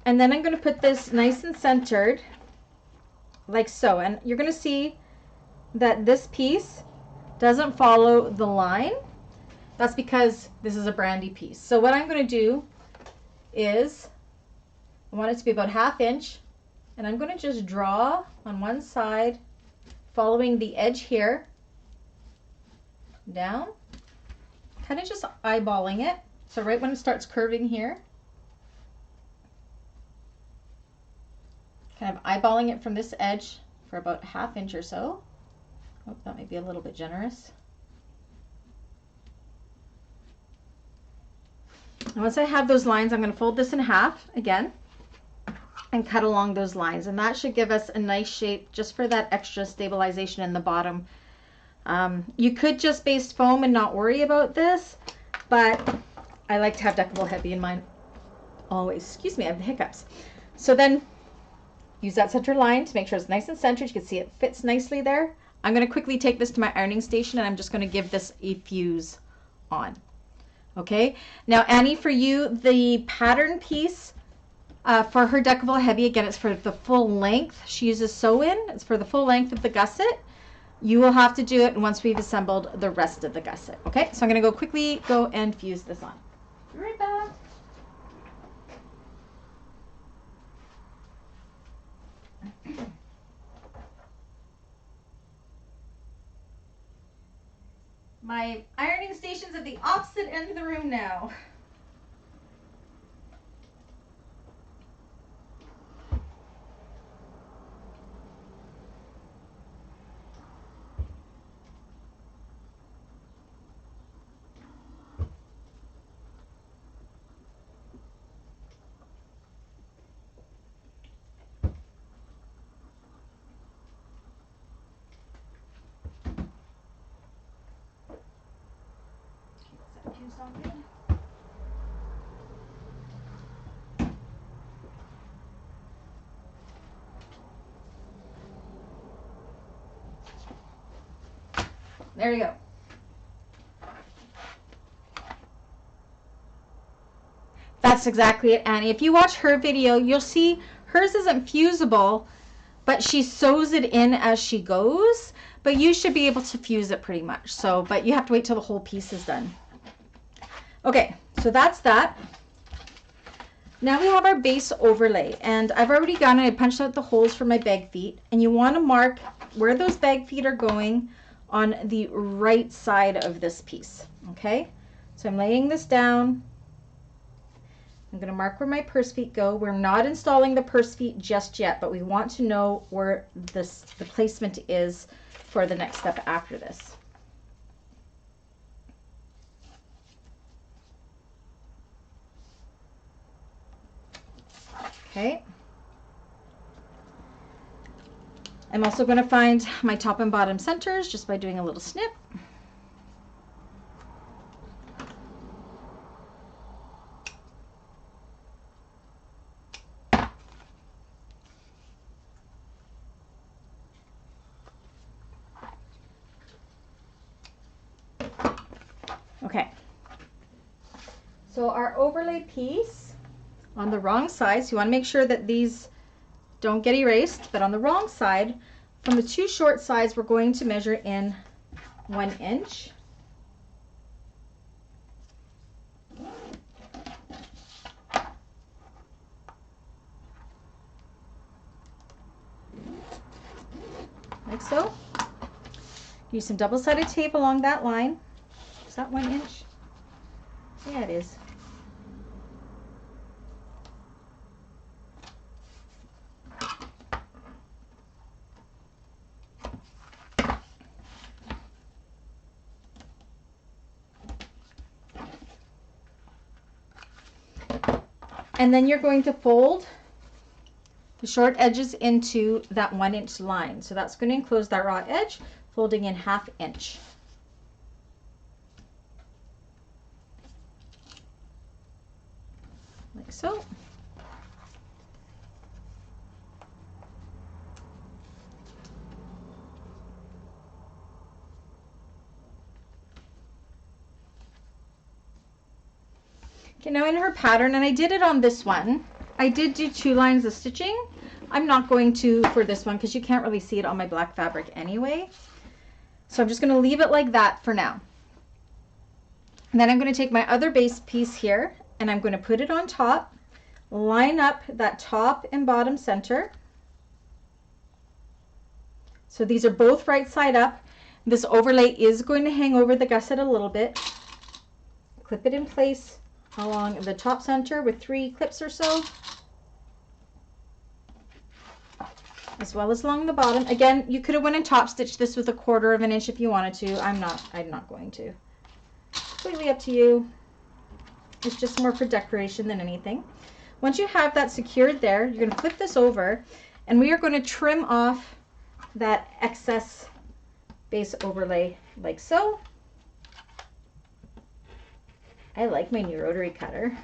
And then I'm going to put this nice and centered, like so. And you're going to see that this piece doesn't follow the line. That's because this is a Brandy piece. So what I'm going to do is, I want it to be about 1/2 inch. And I'm going to just draw on one side, following the edge here, down, kind of just eyeballing it. So right when it starts curving here, kind of eyeballing it from this edge for about 1/2 inch or so. Oh, that might be a little bit generous. And once I have those lines, I'm going to fold this in half again and cut along those lines. And that should give us a nice shape just for that extra stabilization in the bottom. You could just baste foam and not worry about this, but I like to have Decovil Heavy in mine always. Excuse me, I have the hiccups. So then use that center line to make sure it's nice and centered. You can see it fits nicely there. I'm going to quickly take this to my ironing station and I'm just going to give this a fuse on. Okay, now Annie, for you, the pattern piece for her Decovil Heavy, again, it's for the full length. She uses sew-in. It's for the full length of the gusset. You will have to do it once we've assembled the rest of the gusset. Okay, so I'm going to quickly go and fuse this on. Be right back. My ironing station's at the opposite end of the room now. There you go. That's exactly it, Annie. If you watch her video, you'll see hers isn't fusible, but she sews it in as she goes. But you should be able to fuse it pretty much. So, but you have to wait till the whole piece is done. Okay, so that's that. Now we have our base overlay, and I've already gone and I punched out the holes for my bag feet, and you want to mark where those bag feet are going on the right side of this piece. Okay, so I'm laying this down. I'm going to mark where my purse feet go. We're not installing the purse feet just yet, but we want to know where the placement is for the next step after this. Okay. I'm also going to find my top and bottom centers just by doing a little snip. Okay. So our overlay piece on the wrong side, so you want to make sure that these don't get erased, but on the wrong side, from the two short sides, we're going to measure in 1 inch. Like so. Use some double-sided tape along that line. Is that 1 inch? Yeah, it is. And then you're going to fold the short edges into that 1 inch line. So that's going to enclose that raw edge, folding in 1/2 inch. Like so. Okay, now in her pattern, and I did it on this one, I did do 2 lines of stitching. I'm not going to for this one because you can't really see it on my black fabric anyway. So I'm just going to leave it like that for now. And then I'm going to take my other base piece here and I'm going to put it on top, line up that top and bottom center. So these are both right side up. This overlay is going to hang over the gusset a little bit. Clip it in place along the top center with 3 clips or so, as well as along the bottom. Again, you could have went and top stitched this with 1/4 inch if you wanted to. I'm not going to. Completely up to you. It's just more for decoration than anything. Once you have that secured there, you're going to flip this over and we are going to trim off that excess base overlay like so. I like my new rotary cutter.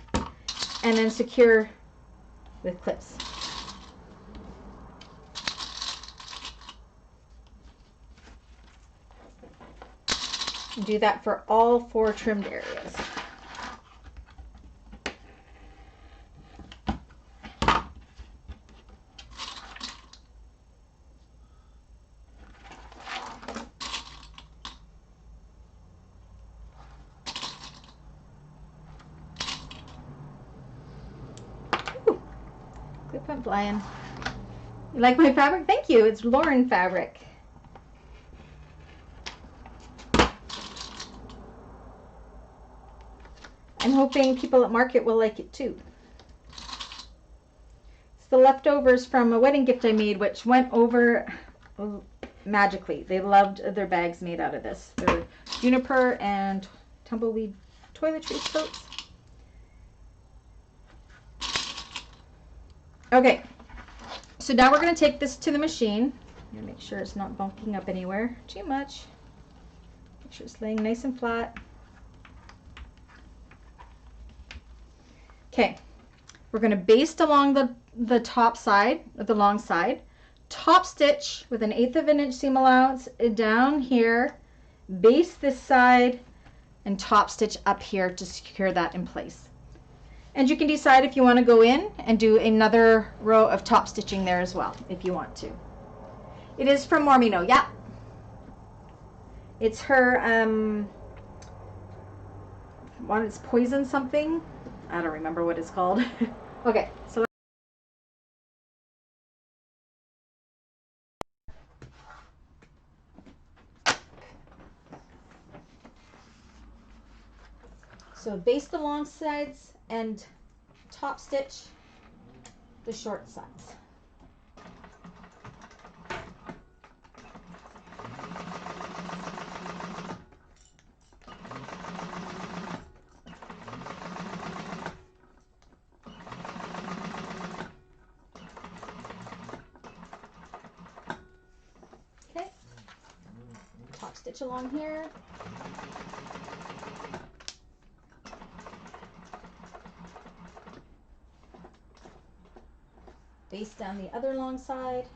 And then secure with clips. And do that for all 4 trimmed areas. Clip went flying. You like my fabric? Thank you. It's Loon fabric. I'm hoping people at market will like it too. It's the leftovers from a wedding gift I made, which went over magically. They loved their bags made out of this. They're juniper and tumbleweed toiletries totes. Okay, so now we're going to take this to the machine. I'm going to make sure it's not bunking up anywhere too much. Make sure it's laying nice and flat. Okay, we're going to baste along the top side, the long side, top stitch with an 1/8 inch seam allowance down here, baste this side, and top stitch up here to secure that in place. And you can decide if you want to go in and do another row of top stitching there as well, if you want to. It is from Mormino, yeah. It's her, it's poison something. I don't remember what it's called. Okay, so baste the long sides and top stitch the short sides. Okay, top stitch along here. Baste down the other long side.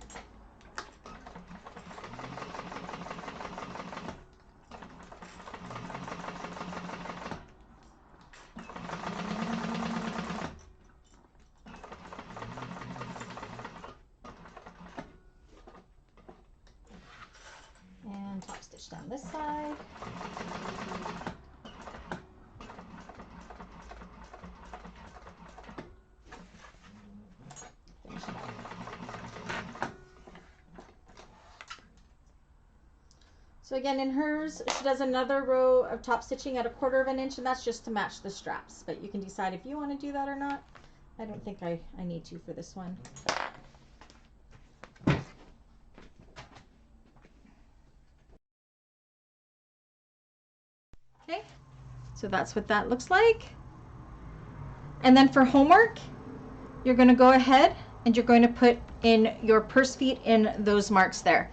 And top stitch down this side. So again, in hers, she does another row of top stitching at 1/4 of an inch, and that's just to match the straps. But you can decide if you want to do that or not. I don't think I need to for this one. Okay, so that's what that looks like. And then for homework, you're going to go ahead and you're going to put in your purse feet in those marks there.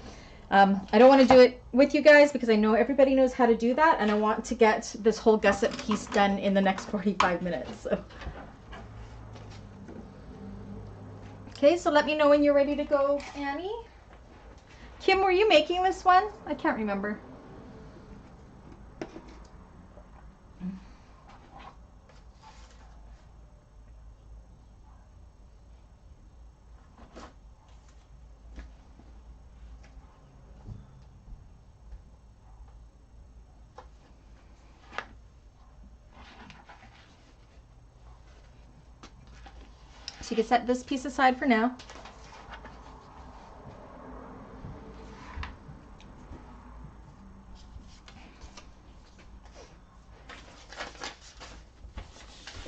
I don't want to do it with you guys because I know everybody knows how to do that, and I want to get this whole gusset piece done in the next 45 minutes. So. Okay, so let me know when you're ready to go, Annie. Kim, were you making this one? I can't remember. So you can set this piece aside for now.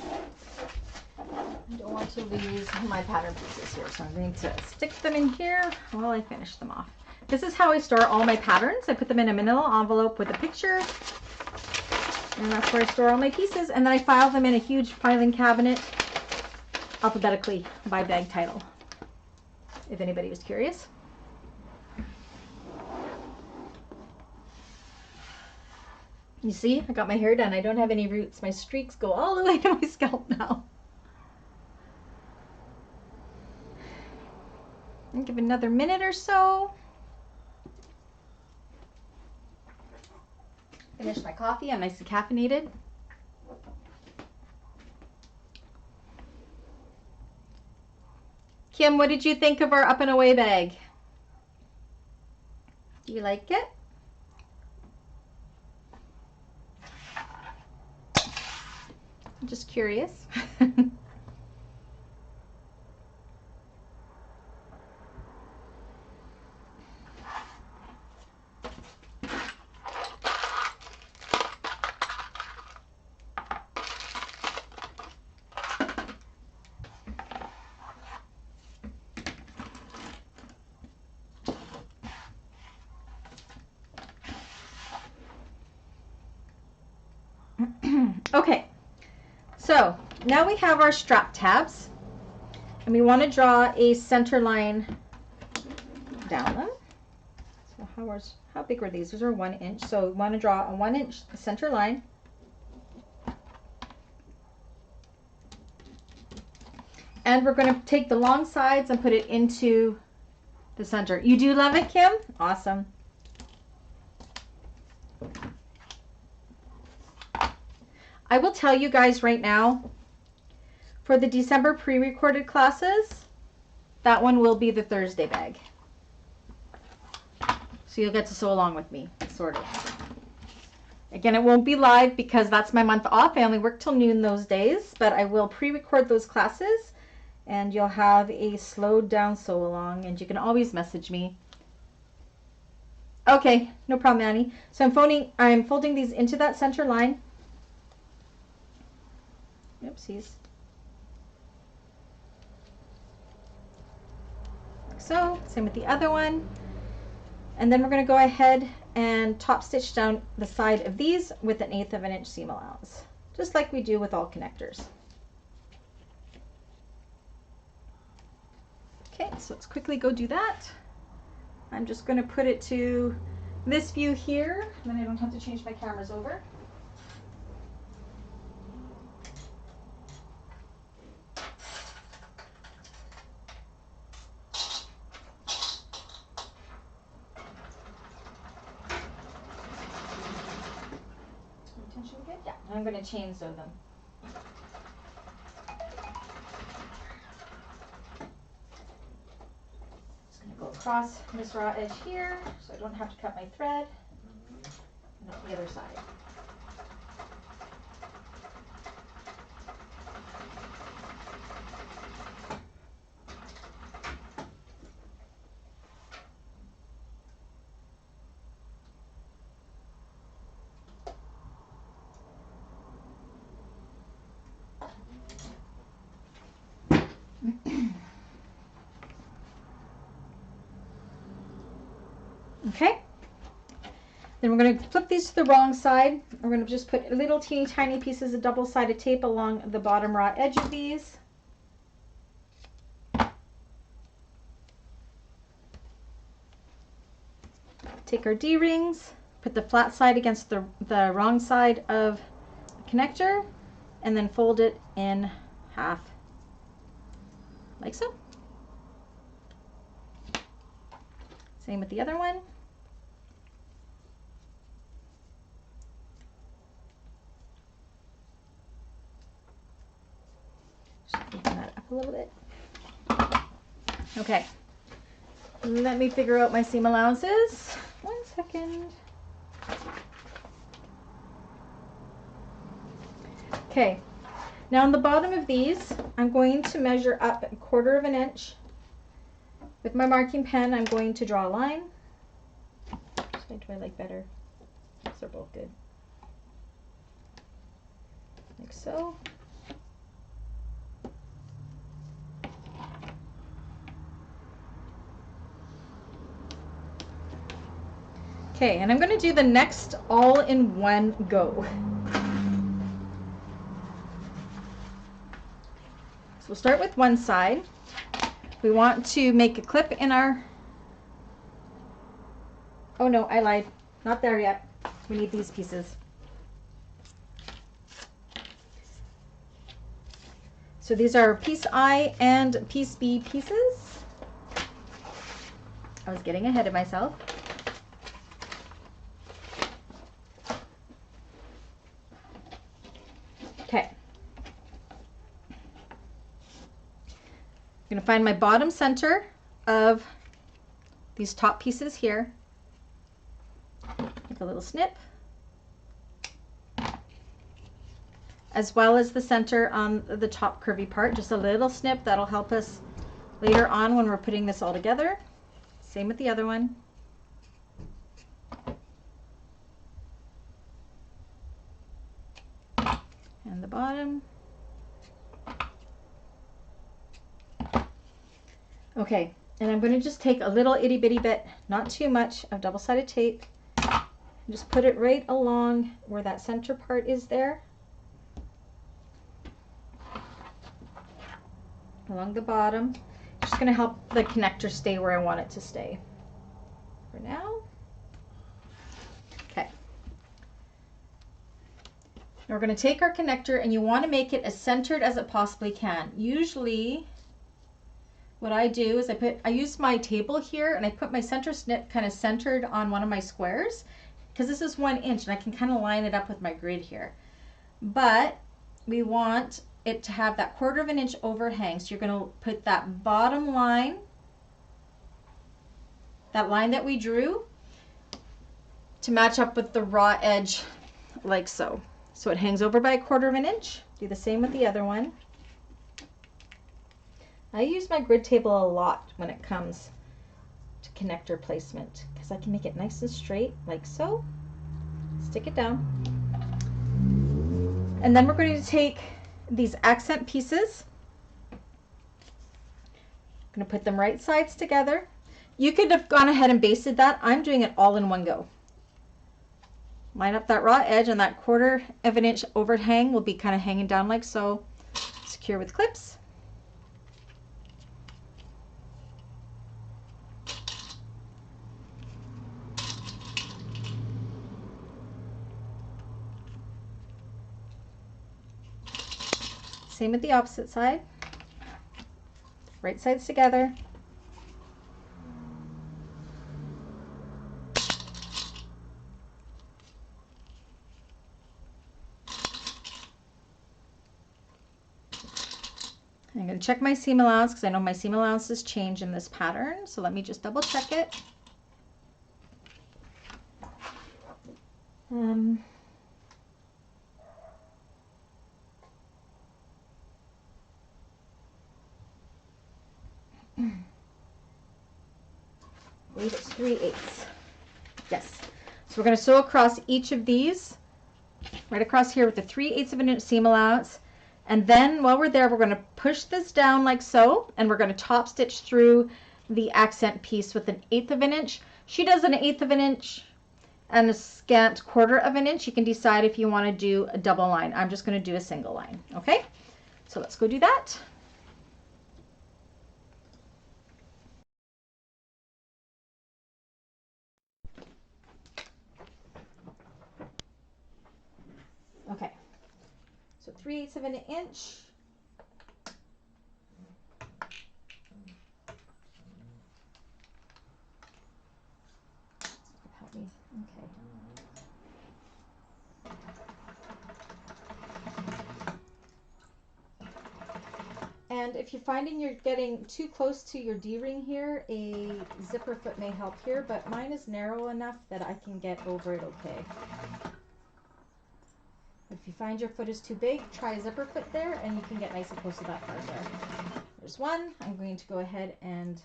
I don't want to lose my pattern pieces here, so I'm going to stick them in here while I finish them off. This is how I store all my patterns. I put them in a manila envelope with a picture, and that's where I store all my pieces, and then I file them in a huge filing cabinet alphabetically by bag title, if anybody was curious. You see, I got my hair done. I don't have any roots. My streaks go all the way to my scalp now. I'll give it another minute or so. Finish my coffee. I'm nice and caffeinated. Kim, what did you think of our up and away bag? Do you like it? I'm just curious. Okay, so now we have our strap tabs, and we want to draw a center line down them. So how big were these? These are 1 inch, so we want to draw a 1 inch center line. And we're going to take the long sides and put it into the center. You do love it, Kim? Awesome. I will tell you guys right now, for the December pre-recorded classes, that one will be the Thursday bag. So you'll get to sew along with me, sort of. Again, it won't be live because that's my month off. I only work till noon those days, but I will pre-record those classes, and you'll have a slowed down sew along, and you can always message me. Okay, no problem, Annie. So I'm folding these into that center line. Oopsies. Like so. Same with the other one. And then we're going to go ahead and top stitch down the side of these with 1/8 of an inch seam allowance, just like we do with all connectors. Okay, so let's quickly go do that. I'm just going to put it to this view here, then I don't have to change my cameras over. Yeah, I'm going to chain sew them. Just going to go across this raw edge here so I don't have to cut my thread. And up the other side. Okay. Then we're going to flip these to the wrong side. We're going to just put little teeny tiny pieces of double-sided tape along the bottom raw edge of these. Take our D-rings, put the flat side against the wrong side of the connector, and then fold it in half, like so. Same with the other one. Just open that up a little bit. Okay. Let me figure out my seam allowances. 1 second. Okay. Now on the bottom of these, I'm going to measure up 1/4 of an inch. With my marking pen, I'm going to draw a line. Which side do I like better? They're both good. Like so. Okay, and I'm going to do the next all in one go. So we'll start with one side. We want to make a clip in our... Oh no, I lied. Not there yet. We need these pieces. So these are piece I and piece B pieces. I was getting ahead of myself. Okay. I'm going to find my bottom center of these top pieces here. Make a little snip. As well as the center on the top curvy part. Just a little snip that'll help us later on when we're putting this all together. Same with the other one. And the bottom. Okay, and I'm going to just take a little itty bitty bit, not too much, of double-sided tape and just put it right along where that center part is there. Along the bottom. Just going to help the connector stay where I want it to stay for now. Okay. Now we're going to take our connector, and you want to make it as centered as it possibly can. Usually what I do is I use my table here, and I put my center snip kind of centered on one of my squares, because this is 1 inch and I can kind of line it up with my grid here. But we want it to have that 1/4 of an inch overhang. So you're going to put that bottom line, that line that we drew, to match up with the raw edge, like so. So it hangs over by 1/4 of an inch. Do the same with the other one. I use my grid table a lot when it comes to connector placement, because I can make it nice and straight, like so. Stick it down. And then we're going to take these accent pieces. I'm going to put them right sides together. You could have gone ahead and basted that. I'm doing it all in one go. Line up that raw edge, and that 1/4 of an inch overhang will be kind of hanging down like so. Secure with clips. Same with the opposite side. Right sides together. I'm going to check my seam allowance, because I know my seam allowances change in this pattern. So let me just double check it. I believe it's 3/8. Yes. So we're going to sew across each of these, right across here with the 3/8 of an inch seam allowance. And then while we're there, we're going to push this down like so, and we're going to top stitch through the accent piece with 1/8 of an inch, She does an 1/8 of an inch and a scant 1/4 of an inch. You can decide if you want to do a double line. I'm just going to do a single line. Okay, so let's go do that. Okay, so 3/8 of an inch. Help me. Okay. And if you're finding you're getting too close to your D-ring here, a zipper foot may help here, but mine is narrow enough that I can get over it okay. If you find your foot is too big, try a zipper foot there and you can get nice and close to that part there. There's one. I'm going to go ahead and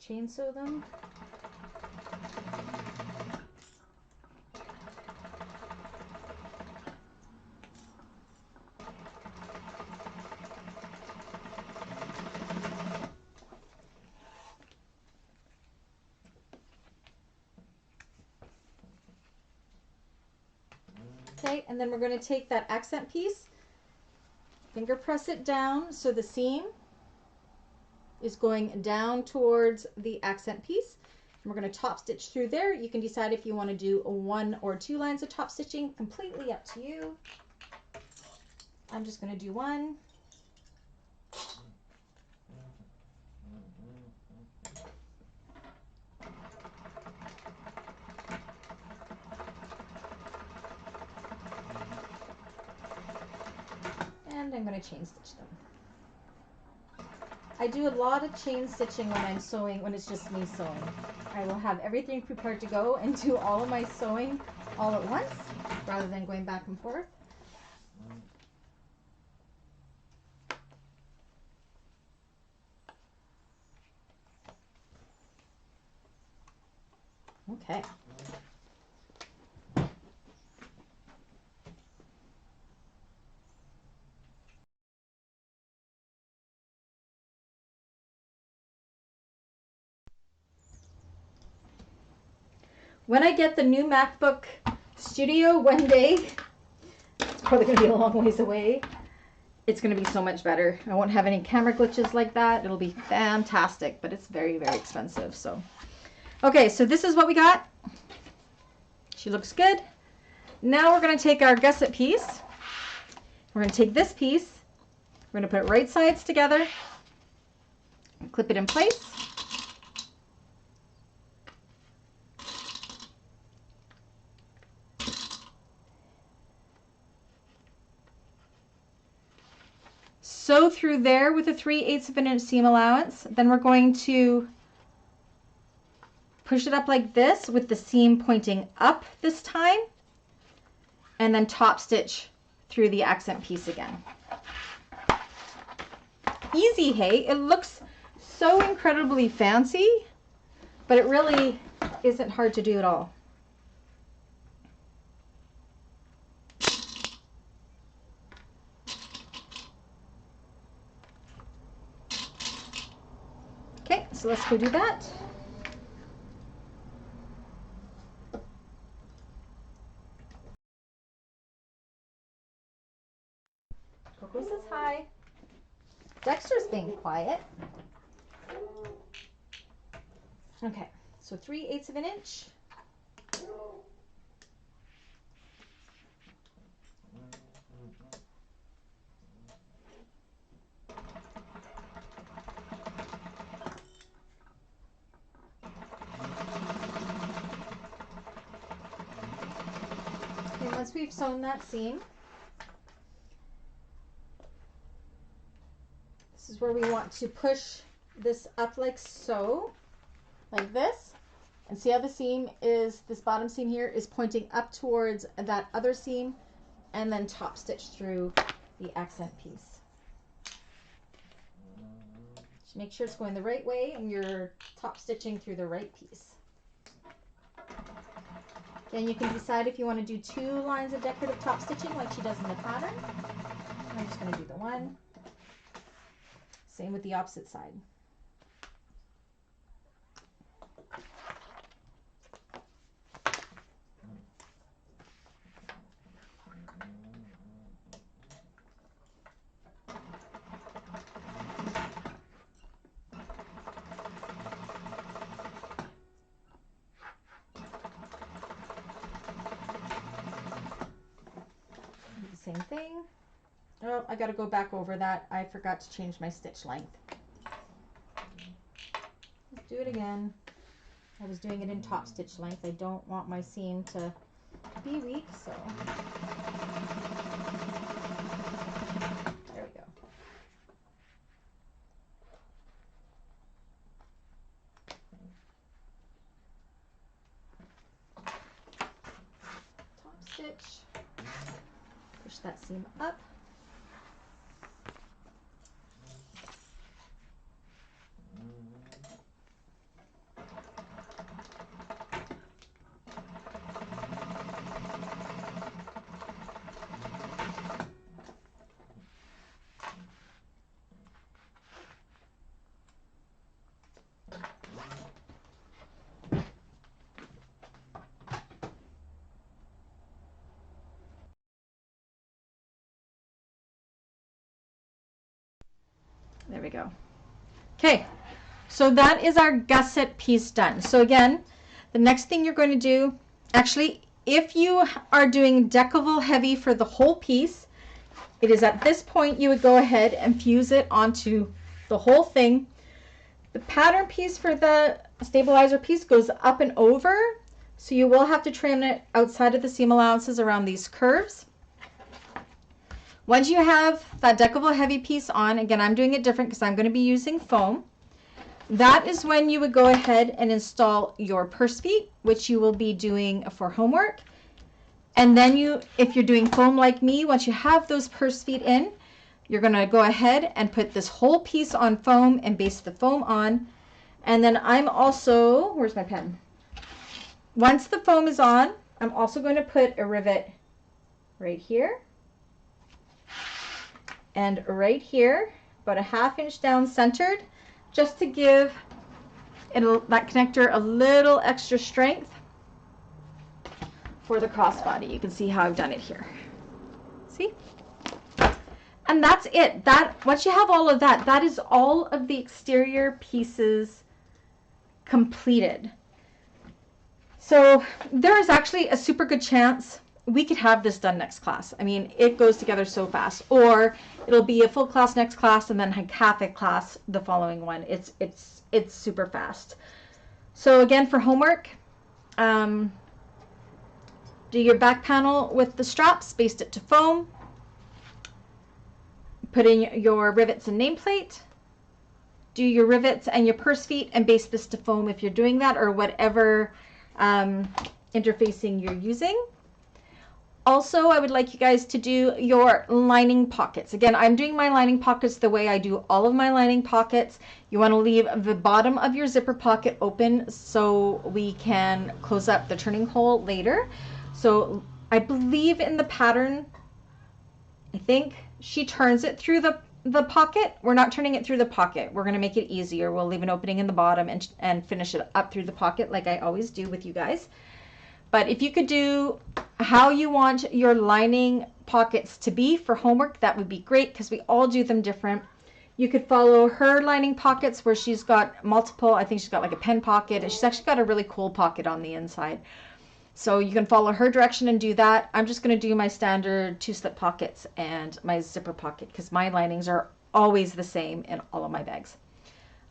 chainsaw them. Okay, and then we're going to take that accent piece, finger press it down so the seam is going down towards the accent piece. And we're going to top stitch through there. You can decide if you want to do 1 or 2 lines of top stitching, completely up to you. I'm just going to do 1. And I'm going to chain stitch them. I do a lot of chain stitching when I'm sewing, when it's just me sewing. I will have everything prepared to go and do all of my sewing all at once rather than going back and forth. Okay. When I get the new MacBook Studio one day, it's probably going to be a long ways away, it's going to be so much better. I won't have any camera glitches like that. It'll be fantastic, but it's very, very expensive. So, okay, so this is what we got. She looks good. Now we're going to take our gusset piece. We're going to take this piece. We're going to put right sides together, clip it in place. Sew through there with a 3/8 of an inch seam allowance. Then we're going to push it up like this with the seam pointing up this time, and then top stitch through the accent piece again. Easy, hey? It looks so incredibly fancy, but it really isn't hard to do at all. Okay, so let's go do that. Coco says hi. Dexter's being quiet. Okay, so 3/8 of an inch. And once we've sewn that seam, this is where we want to push this up like so, like this. And see how the seam is, this bottom seam here is pointing up towards that other seam, and then top stitch through the accent piece. Just make sure it's going the right way and you're top stitching through the right piece. Then you can decide if you want to do 2 lines of decorative top stitching like she does in the pattern. I'm just going to do the 1. Same with the opposite side. same thing. Oh, I got to go back over that. I forgot to change my stitch length. Let's do it again. I was doing it in top stitch length. I don't want my seam to be weak, so there we go. Top stitch, push that seam up. There we go. Okay, so that is our gusset piece done. So again, the next thing you're going to do, actually, if you are doing Decovil Heavy for the whole piece, it is at this point you would go ahead and fuse it onto the whole thing. The pattern piece for the stabilizer piece goes up and over, so you will have to trim it outside of the seam allowances around these curves. Once you have that Decovil Heavy piece on, again, I'm doing it different because I'm going to be using foam. That is when you would go ahead and install your purse feet, which you will be doing for homework. And then if you're doing foam like me, once you have those purse feet in, you're going to go ahead and put this whole piece on foam and base the foam on. And then I'm also, where's my pen? Once the foam is on, I'm also going to put a rivet right here. And right here, about a ½ inch down centered, just to give that connector a little extra strength for the crossbody. You can see how I've done it here. See? And that's it. Once you have all of that, that is all of the exterior pieces completed. So there is actually a super good chance we could have this done next class. I mean, it goes together so fast. Or it'll be a full class next class and then half a class the following one. It's super fast. So again, for homework, do your back panel with the straps, baste it to foam, put in your rivets and nameplate, do your rivets and your purse feet and baste this to foam if you're doing that, or whatever interfacing you're using. Also, I would like you guys to do your lining pockets. Again, I'm doing my lining pockets the way I do all of my lining pockets. You want to leave the bottom of your zipper pocket open so we can close up the turning hole later. So I believe in the pattern, I think she turns it through the pocket. We're not turning it through the pocket. We're going to make it easier. We'll leave an opening in the bottom and finish it up through the pocket like I always do with you guys. But if you could do how you want your lining pockets to be for homework, that would be great because we all do them different. You could follow her lining pockets where she's got multiple, I think she's got like a pen pocket. She's actually got a really cool pocket on the inside. So you can follow her direction and do that. I'm just going to do my standard 2-slip pockets and my zipper pocket because my linings are always the same in all of my bags.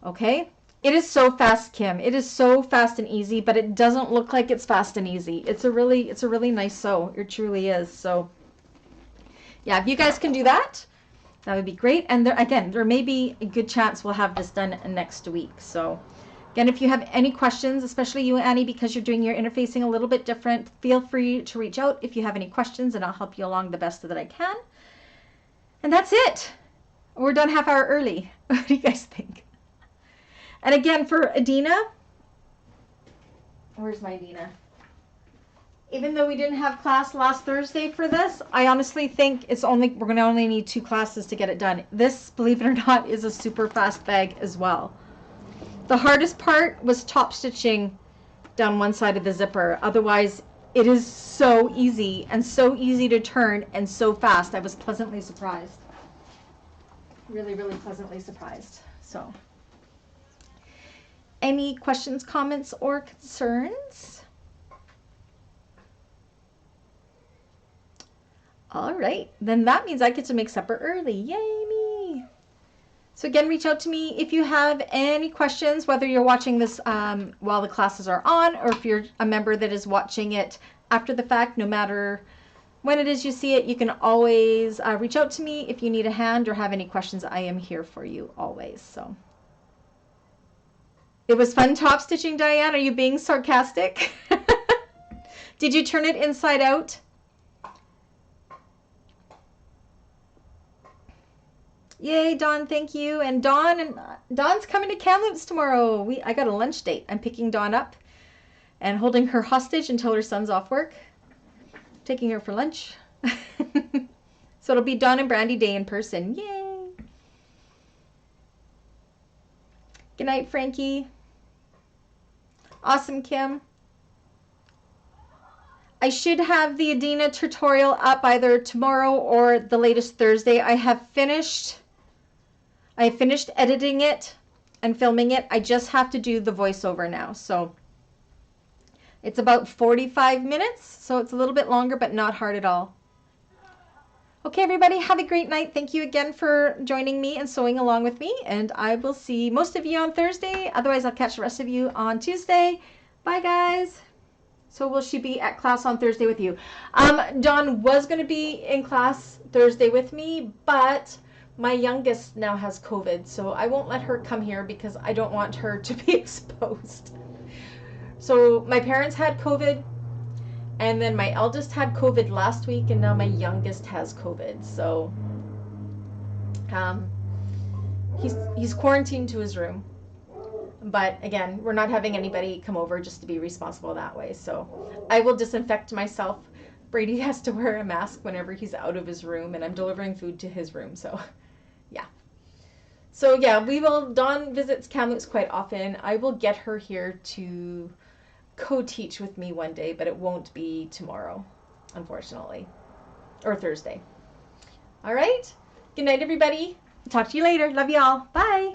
Okay? It is so fast, Kim. It is so fast and easy, but it doesn't look like it's fast and easy. It's a really nice sew. It truly is. So yeah, if you guys can do that, that would be great. And there may be a good chance we'll have this done next week. So again, if you have any questions, especially you, Annie, because you're doing your interfacing a little bit different, feel free to reach out if you have any questions and I'll help you along the best that I can. And that's it. We're done half hour early. What do you guys think? And again, for Adina, where's my Adina? Even though we didn't have class last Thursday for this, I honestly think we're going to only need 2 classes to get it done. This, believe it or not, is a super fast bag as well. The hardest part was top stitching down one side of the zipper. Otherwise, it is so easy and so easy to turn and so fast. I was pleasantly surprised. Really, really pleasantly surprised. So, any questions, comments, or concerns? All right, then that means I get to make supper early. Yay me! So again, reach out to me if you have any questions, whether you're watching this while the classes are on, or if you're a member that is watching it after the fact. No matter when it is you see it, you can always reach out to me if you need a hand or have any questions. I am here for you always. So it was fun top stitching, Diane. Are you being sarcastic? Did you turn it inside out? Yay, Dawn, thank you. And Dawn's coming to Kamloops tomorrow. I got a lunch date. I'm picking Dawn up and holding her hostage until her son's off work. Taking her for lunch. So it'll be Dawn and Brandy day in person. Yay. Good night, Frankie. Awesome, Kim. I should have the Adina tutorial up either tomorrow or the latest Thursday. I have finished editing it and filming it. I just have to do the voiceover now. So it's about 45 minutes, so it's a little bit longer, but not hard at all. Okay, everybody, have a great night. Thank you again for joining me and sewing along with me, and I will see most of you on Thursday. Otherwise, I'll catch the rest of you on Tuesday. Bye, guys. So will she be at class on Thursday with you? Dawn was going to be in class Thursday with me, but my youngest now has COVID, so I won't let her come here because I don't want her to be exposed. So my parents had COVID, and then my eldest had COVID last week, and now my youngest has COVID. So he's quarantined to his room. But again, we're not having anybody come over just to be responsible that way. So I will disinfect myself. Brady has to wear a mask whenever he's out of his room, and I'm delivering food to his room. So yeah. So yeah, Dawn visits Kamloops quite often. I will get her here to co-teach with me one day, but it won't be tomorrow, unfortunately, or Thursday. All right. Good night, everybody. Talk to you later. Love you all. Bye.